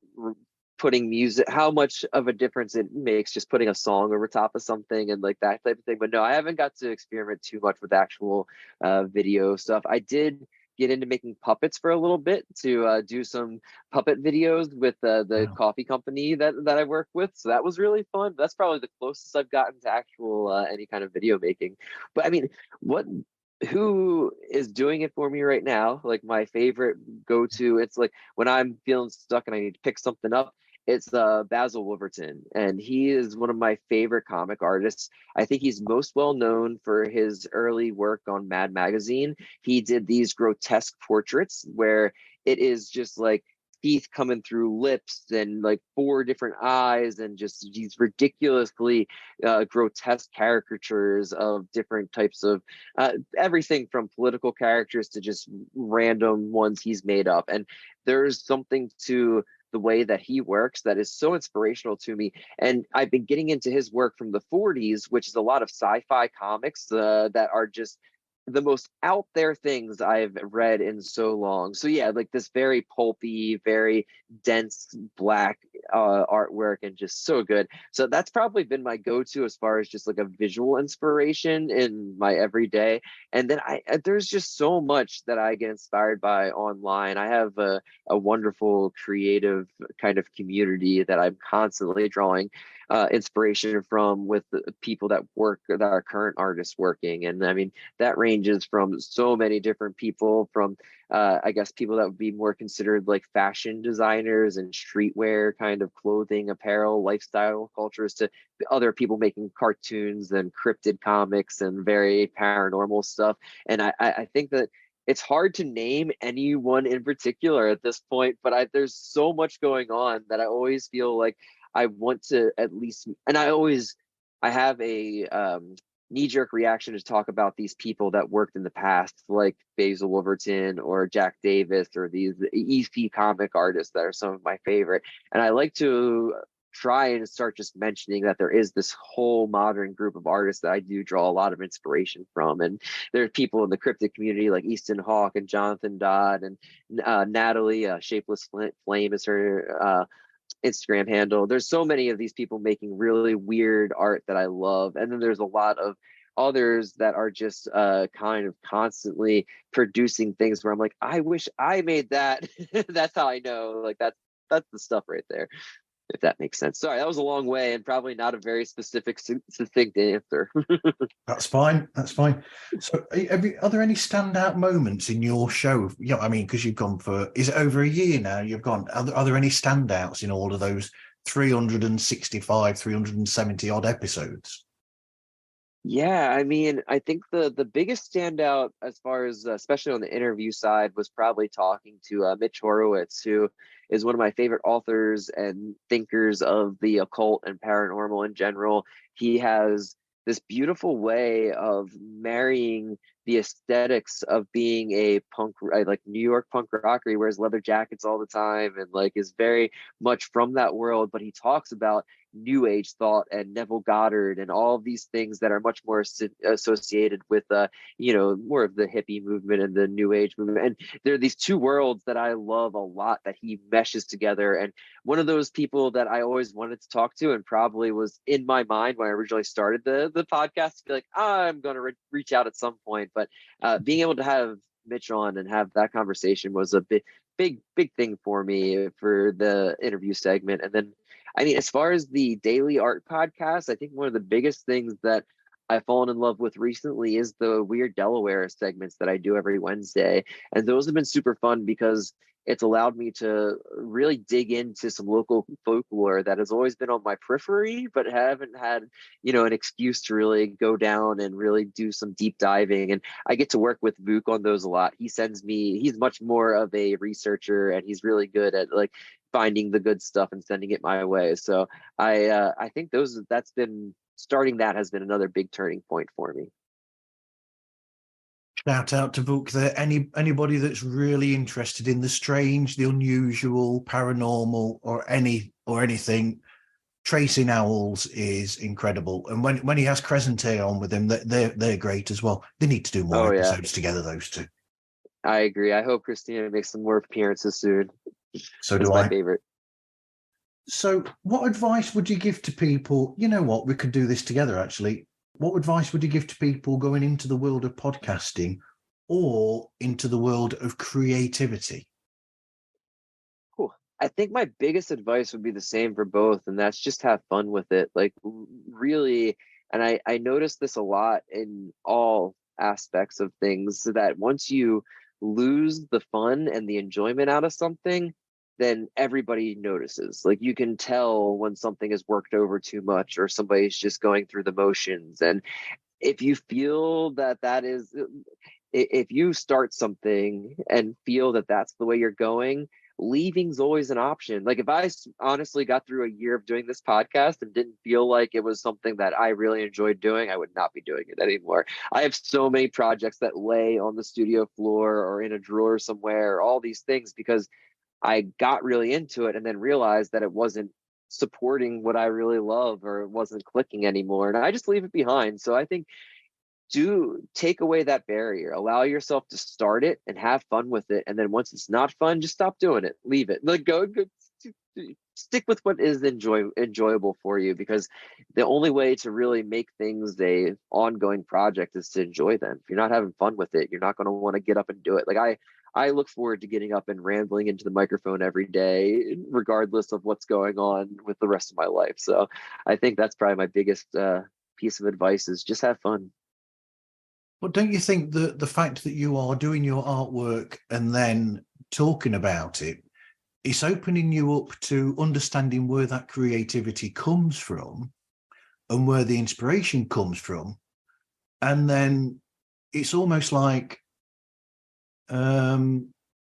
putting music, how much of a difference it makes just putting a song over top of something and like that type of thing. But no, I haven't got to experiment too much with actual video stuff. I did get into making puppets for a little bit to do some puppet videos with the coffee company that I work with. So that was really fun. That's probably the closest I've gotten to actual any kind of video making. But I mean, who is doing it for me right now? Like my favorite go-to, it's like when I'm feeling stuck and I need to pick something up, it's Basil Wolverton, and he is one of my favorite comic artists. I think he's most well known for his early work on Mad Magazine. He did these grotesque portraits where it is just like teeth coming through lips and like 4 different eyes, and just these ridiculously grotesque caricatures of different types of everything from political characters to just random ones he's made up. And there's something to the way that he works that is so inspirational to me. And I've been getting into his work from the 40s, which is a lot of sci-fi comics that are just the most out there things I've read in so long. So yeah, like this very pulpy, very dense black artwork, and just so good. So that's probably been my go-to as far as just like a visual inspiration in my everyday. And then there's just so much that I get inspired by online. I have a wonderful creative kind of community that I'm constantly drawing inspiration from, with the people that are current artists working. And I mean, that ranges from so many different people, from I guess people that would be more considered like fashion designers and streetwear kind of clothing, apparel, lifestyle cultures, to other people making cartoons and cryptid comics and very paranormal stuff. And I think that it's hard to name anyone in particular at this point, but there's so much going on that I always feel like I want to at least, and I have a knee-jerk reaction to talk about these people that worked in the past, like Basil Wolverton or Jack Davis, or these EC comic artists that are some of my favorite. And I like to try and start just mentioning that there is this whole modern group of artists that I do draw a lot of inspiration from. And there are people in the cryptid community like Easton Hawke and Jonathan Dodd and Natalie, Shapeless Flame is her Instagram handle. There's so many of these people making really weird art that I love. And then there's a lot of others that are just kind of constantly producing things where I'm like, I wish I made that. That's how I know, like that's the stuff right there, if that makes sense. Sorry, that was a long way and probably not a very specific, succinct answer. That's fine. That's fine. So, are there any standout moments in your show? Yeah, I mean, because you've gone for, is it over a year now? You've gone. Are there any standouts in all of those 365, 370 odd episodes? Yeah, I mean, I think the biggest standout as far as especially on the interview side was probably talking to Mitch Horowitz, who is one of my favorite authors and thinkers of the occult and paranormal in general. He has this beautiful way of marrying the aesthetics of being a punk, like New York punk rocker. He wears leather jackets all the time and like is very much from that world, but he talks about new age thought and Neville Goddard and all of these things that are much more associated with more of the hippie movement and the new age movement. And there are these two worlds that I love a lot that he meshes together. And one of those people that I always wanted to talk to and probably was in my mind when I originally started the podcast to be like, I'm going to reach out at some point. But being able to have Mitch on and have that conversation was a big thing for me for the interview segment. And then I mean, as far as the daily art podcast, I think one of the biggest things that I've fallen in love with recently is the Weird Delaware segments that I do every Wednesday. And those have been super fun because it's allowed me to really dig into some local folklore that has always been on my periphery, but haven't had, an excuse to really go down and really do some deep diving. And I get to work with Vuk on those a lot. He's much more of a researcher and he's really good at like finding the good stuff and sending it my way. So I think that has been another big turning point for me. Shout out to Book there. Anybody that's really interested in the strange, the unusual, paranormal, or anything, Tracing Owls is incredible. And when he has Crescente on with him, they're great as well. They need to do more episodes together, those two. I agree. I hope Christina makes some more appearances soon. So That's do I. My favorite. So what advice would you give to people? You know what? We could do this together, actually. What advice would you give to people going into the world of podcasting or into the world of creativity? Cool. I think my biggest advice would be the same for both, and that's just have fun with it. Like really, and I noticed this a lot in all aspects of things, so that once you lose the fun and the enjoyment out of something, then everybody notices. Like you can tell when something is worked over too much or somebody's just going through the motions. And if you feel if you start something and feel that that's the way you're going, leaving's always an option. Like if I honestly got through a year of doing this podcast and didn't feel like it was something that I really enjoyed doing, I would not be doing it anymore. I have so many projects that lay on the studio floor or in a drawer somewhere, all these things, because I got really into it and then realized that it wasn't supporting what I really love or it wasn't clicking anymore. And I just leave it behind. So I think do take away that barrier, allow yourself to start it and have fun with it. And then once it's not fun, just stop doing it. Leave it. Like go stick with what is enjoyable for you, because the only way to really make things a ongoing project is to enjoy them. If you're not having fun with it, you're not going to want to get up and do it. Like I look forward to getting up and rambling into the microphone every day, regardless of what's going on with the rest of my life. So I think that's probably my biggest piece of advice is just have fun. But don't you think that the fact that you are doing your artwork and then talking about it, it's opening you up to understanding where that creativity comes from and where the inspiration comes from? And then it's almost like,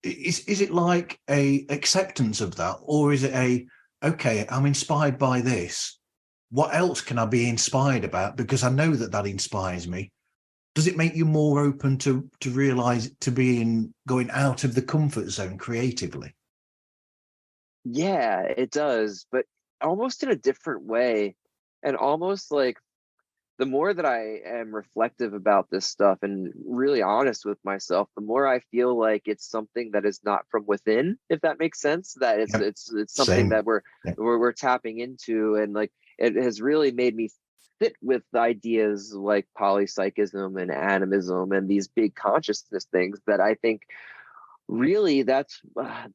is it like a acceptance of that, or is it okay, I'm inspired by this. What else can I be inspired about? Because I know that inspires me. Does it make you more open to realize going out of the comfort zone creatively? Yeah, it does. But almost in a different way, and almost like the more that I am reflective about this stuff and really honest with myself, the more I feel like it's something that is not from within, if that makes sense. That it's Yep. it's something Same. that Yep. we're tapping into, and like it has really made me sit with ideas like polypsychism and animism and these big consciousness things that I think really that's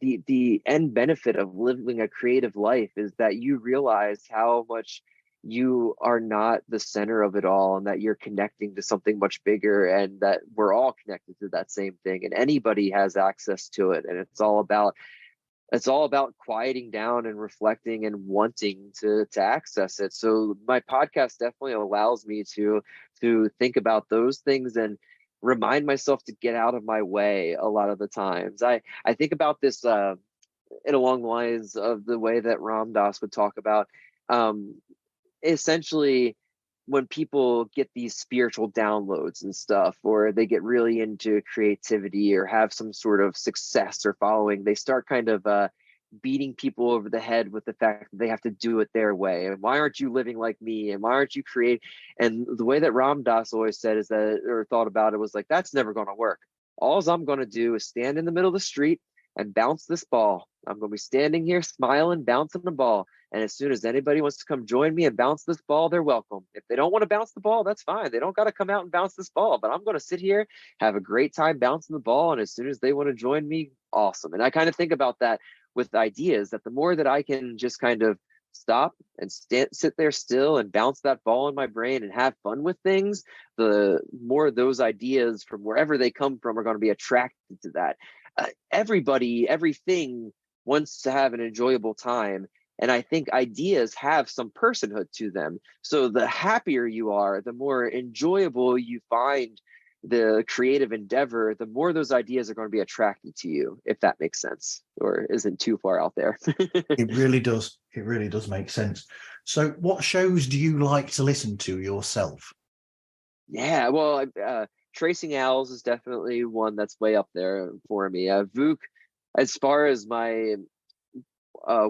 the end benefit of living a creative life, is that you realize how much you are not the center of it all, and that you're connecting to something much bigger, and that we're all connected to that same thing, and anybody has access to it. And it's all about quieting down and reflecting and wanting to access it. So my podcast definitely allows me to think about those things and remind myself to get out of my way a lot of the times. I think about this in along the lines of the way that Ram Dass would talk about um, essentially when people get these spiritual downloads and stuff, or they get really into creativity or have some sort of success or following, they start kind of beating people over the head with the fact that they have to do it their way. And why aren't you living like me? And why aren't you creating? And the way that Ram Dass always said is that, or thought about it, was like, that's never going to work. All I'm going to do is stand in the middle of the street and bounce this ball. I'm going to be standing here smiling, bouncing the ball. And as soon as anybody wants to come join me and bounce this ball, they're welcome. If they don't want to bounce the ball, that's fine. They don't got to come out and bounce this ball. But I'm going to sit here, have a great time bouncing the ball. And as soon as they want to join me, awesome. And I kind of think about that with ideas, that the more that I can just kind of stop and sit there still and bounce that ball in my brain and have fun with things, the more those ideas from wherever they come from are going to be attracted to that. Everything wants to have an enjoyable time. And I think ideas have some personhood to them. So the happier you are, the more enjoyable you find the creative endeavor, the more those ideas are going to be attracted to you, if that makes sense or isn't too far out there. It really does. It really does make sense. So what shows do you like to listen to yourself? Yeah, well, Tracing Owls is definitely one that's way up there for me. Vuk, as far as my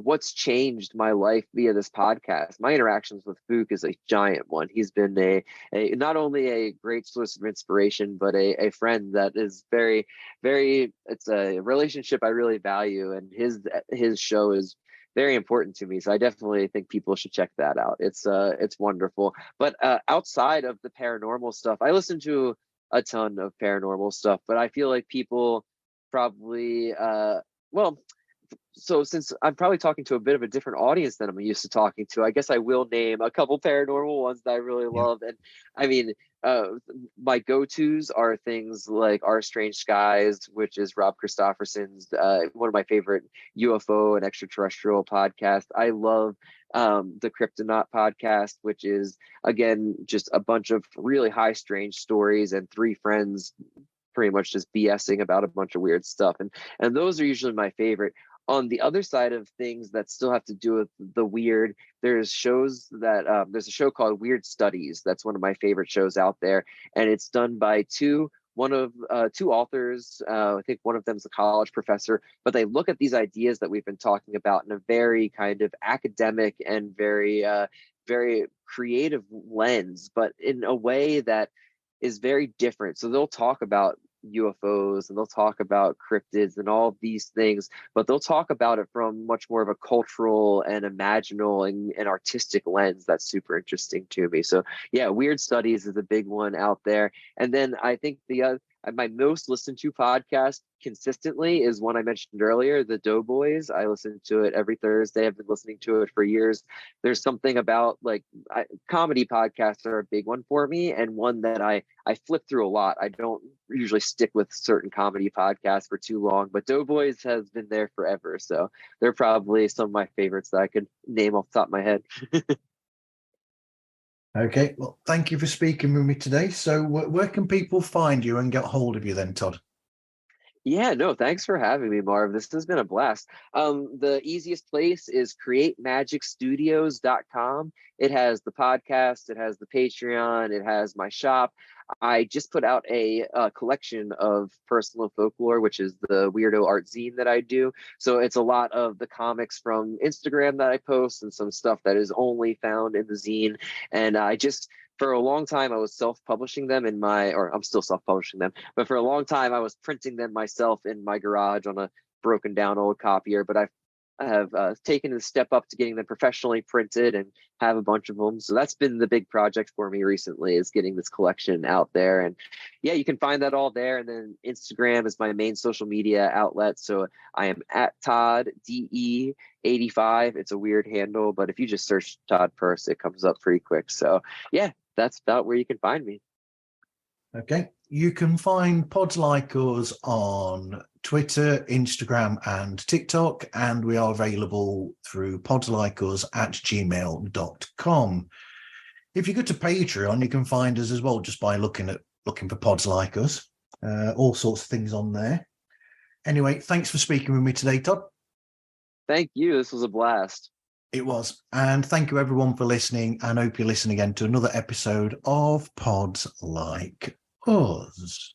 what's changed my life via this podcast, my interactions with Vuk is a giant one. He's been a not only a great source of inspiration, but a friend that is very, very, it's a relationship I really value, and his show is very important to me. So I definitely think people should check that out. It's wonderful. But outside of the paranormal stuff, I listen to a ton of paranormal stuff, but I feel like people probably well, so since I'm probably talking to a bit of a different audience than I'm used to talking to, I guess I will name a couple paranormal ones that I really Yeah. love. And I mean, uh, my go-tos are things like Our Strange Skies, which is Rob Christofferson's one of my favorite UFO and extraterrestrial podcasts. I love the Kryptonaut podcast, which is again just a bunch of really high strange stories and three friends pretty much just BSing about a bunch of weird stuff. And those are usually my favorite. On the other side of things that still have to do with the weird, there's shows that there's a show called Weird Studies. That's one of my favorite shows out there, and it's done by two authors. I think one of them is a college professor, but they look at these ideas that we've been talking about in a very kind of academic and very creative lens, but in a way that is very different. So they'll talk about UFOs and they'll talk about cryptids and all these things, but they'll talk about it from much more of a cultural and imaginal and artistic lens that's super interesting to me. So yeah, Weird Studies is a big one out there. And then I think my most listened to podcast consistently is one I mentioned earlier, the Doughboys. I listen to it every Thursday. I've been listening to it for years. There's something about comedy podcasts are a big one for me, and one that I flip through a lot. I don't usually stick with certain comedy podcasts for too long, but Doughboys has been there forever. So they're probably some of my favorites that I could name off the top of my head. Okay, well, thank you for speaking with me today. So where can people find you and get hold of you then, Todd? Yeah, no, thanks for having me, Marv. This has been a blast. The easiest place is createmagicstudios.com. It has the podcast, it has the Patreon, it has my shop. I just put out a collection of personal folklore, which is the Weirdo art zine that I do. So it's a lot of the comics from Instagram that I post and some stuff that is only found in the zine. And I just for a long time I was self-publishing them or I'm still self-publishing them, but for a long time I was printing them myself in my garage on a broken down old copier. But I have taken the step up to getting them professionally printed and have a bunch of them. So that's been the big project for me recently, is getting this collection out there. And yeah, you can find that all there. And then Instagram is my main social media outlet. So I am at Todd DE85. It's a weird handle, but if you just search Todd Purse, it comes up pretty quick. So yeah, that's about where you can find me. Okay. You can find Pods Like Us on Twitter, Instagram, and TikTok, and we are available through podslikeus@gmail.com. If you go to Patreon, you can find us as well just by looking for Pods Like Us. All sorts of things on there. Anyway, thanks for speaking with me today, Todd. Thank you. This was a blast. It was. And thank you everyone for listening, and hope you listen again to another episode of Pods Like Us.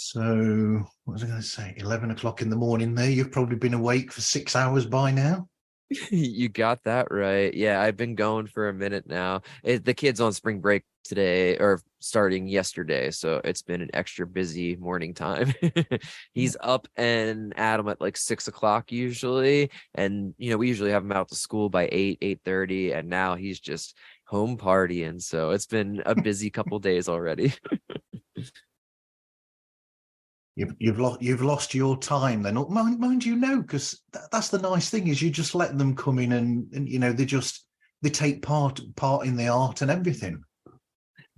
So, what was I going to say? 11 o'clock in the morning there. You've probably been awake for 6 hours by now. You got that right. Yeah, I've been going for a minute now. The kid's on spring break today, or starting yesterday, so it's been an extra busy morning time. He's up and at him at like 6 o'clock usually, and we usually have him out to school by 8:30, and now he's just home partying. So it's been a busy couple days already. You've lost your time then. Mind you, no, because that's the nice thing, is you just let them come in and they take part in the art and everything.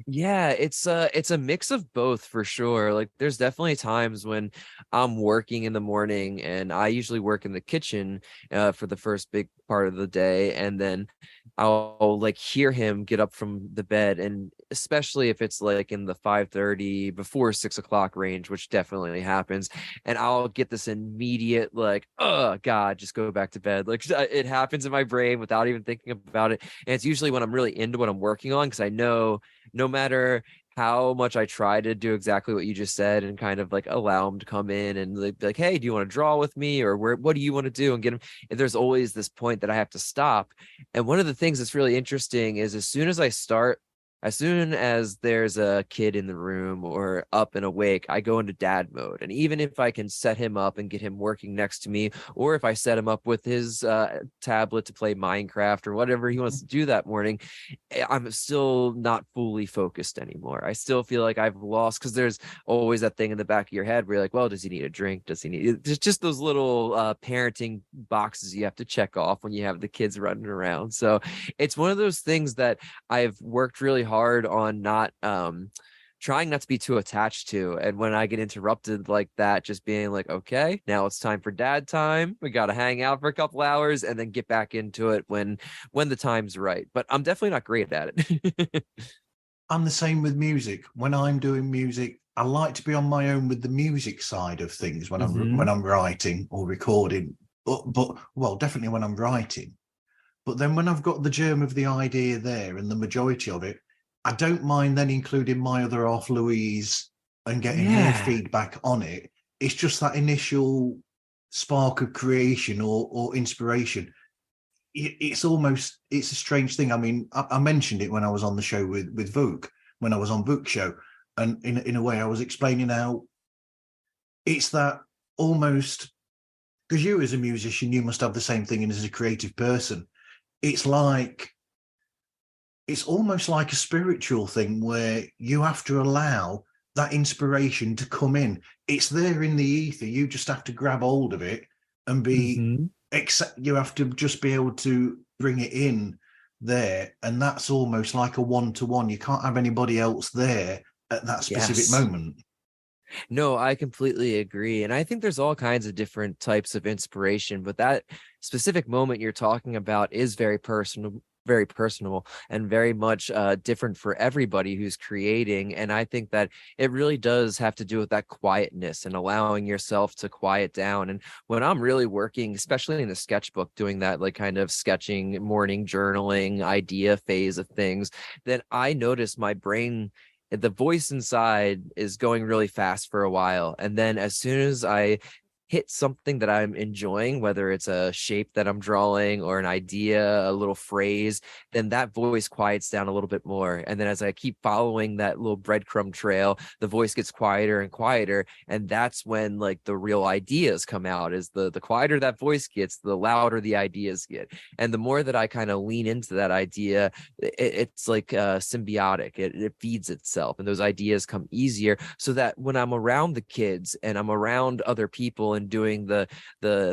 Yeah, it's a mix of both for sure. Like there's definitely times when I'm working in the morning, and I usually work in the kitchen for the first big part of the day, and then I'll like hear him get up from the bed, and especially if it's like in the 5:30 before 6 o'clock range, which definitely happens, and I'll get this immediate like, oh God, just go back to bed. Like it happens in my brain without even thinking about it. And it's usually when I'm really into what I'm working on, because I know no matter how much I try to do exactly what you just said and kind of like allow them to come in and be like, hey, do you want to draw with me, or what do you want to do, and get them. And there's always this point that I have to stop. And one of the things that's really interesting is as soon as there's a kid in the room or up and awake, I go into dad mode. And even if I can set him up and get him working next to me, or if I set him up with his tablet to play Minecraft or whatever he wants to do that morning, I'm still not fully focused anymore. I still feel like I've lost, because there's always that thing in the back of your head where you're like, well, does he need a drink? There's just those little parenting boxes you have to check off when you have the kids running around. So it's one of those things that I've worked really hard on not trying not to be too attached to. And when I get interrupted like that, just being like, okay, now it's time for dad time. We got to hang out for a couple hours and then get back into it when the time's right. But I'm definitely not great at it. I'm the same with music. When I'm doing music, I like to be on my own with the music side of things when I'm writing or recording. But well, definitely when I'm writing. But then when I've got the germ of the idea there and the majority of it, I don't mind then including my other half, Louise, and getting her feedback on it. It's just that initial spark of creation or inspiration. It's a strange thing. I mean, I mentioned it when I was on the show with Vuk, when I was on Vuk's show. And in a way, I was explaining how it's that almost, because you as a musician, you must have the same thing, and as a creative person, it's almost like a spiritual thing where you have to allow that inspiration to come in. It's there in the ether. You just have to grab hold of it and be, you have to just be able to bring it in there. And that's almost like a one-to-one. You can't have anybody else there at that specific moment. No, I completely agree. And I think there's all kinds of different types of inspiration, but that specific moment you're talking about is very personal and very much different for everybody who's creating. And I think that it really does have to do with that quietness and allowing yourself to quiet down. And when I'm really working, especially in the sketchbook, doing that like kind of sketching, morning journaling idea phase of things, then I notice my brain, the voice inside is going really fast for a while. And then as soon as I hit something that I'm enjoying, whether it's a shape that I'm drawing or an idea, a little phrase, then that voice quiets down a little bit more. And then as I keep following that little breadcrumb trail, the voice gets quieter and quieter. And that's when like the real ideas come out. Is the quieter that voice gets, the louder the ideas get. And the more that I kind of lean into that idea, it's like symbiotic. It feeds itself, and those ideas come easier, so that when I'm around the kids and I'm around other people and doing the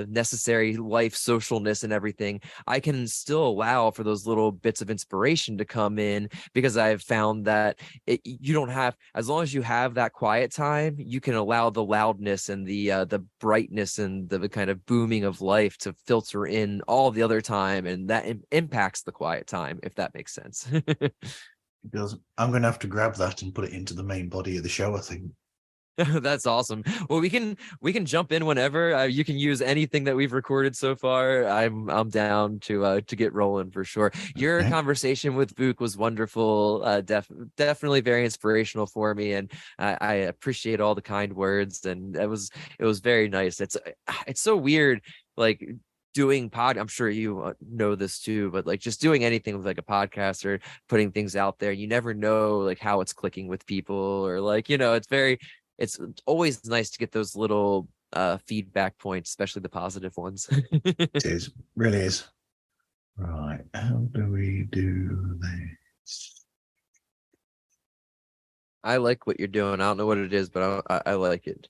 necessary life socialness and everything, I can still allow for those little bits of inspiration to come in, because I've found that you don't have, as long as you have that quiet time, you can allow the loudness and the brightness and the kind of booming of life to filter in all the other time, and that impacts the quiet time, if that makes sense. It does. I'm going to have to grab that and put it into the main body of the show, I think. That's awesome. Well, we can jump in whenever. You can use anything that we've recorded so far. I'm down to get rolling for sure. Your conversation with Vuk was wonderful. Definitely very inspirational for me, and I appreciate all the kind words. And it was very nice. It's so weird, like doing I'm sure you know this too, but like just doing anything with like a podcast or putting things out there, you never know like how it's clicking with people, or like, you know, it's always nice to get those little feedback points, especially the positive ones. It is, really is. Right, how do we do this? I like what you're doing. I don't know what it is, but I like it.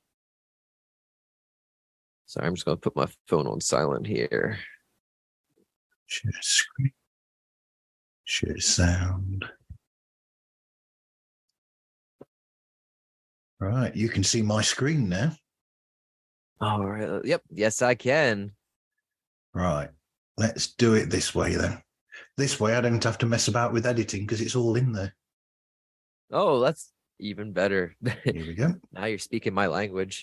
Sorry, I'm just going to put my phone on silent here. Share screen. Share sound. Right, you can see my screen now. All right. Yep. Yes, I can. Right, let's do it this way then. This way I don't have to mess about with editing because it's all in there. Oh, that's even better. Here we go. Now you're speaking my language.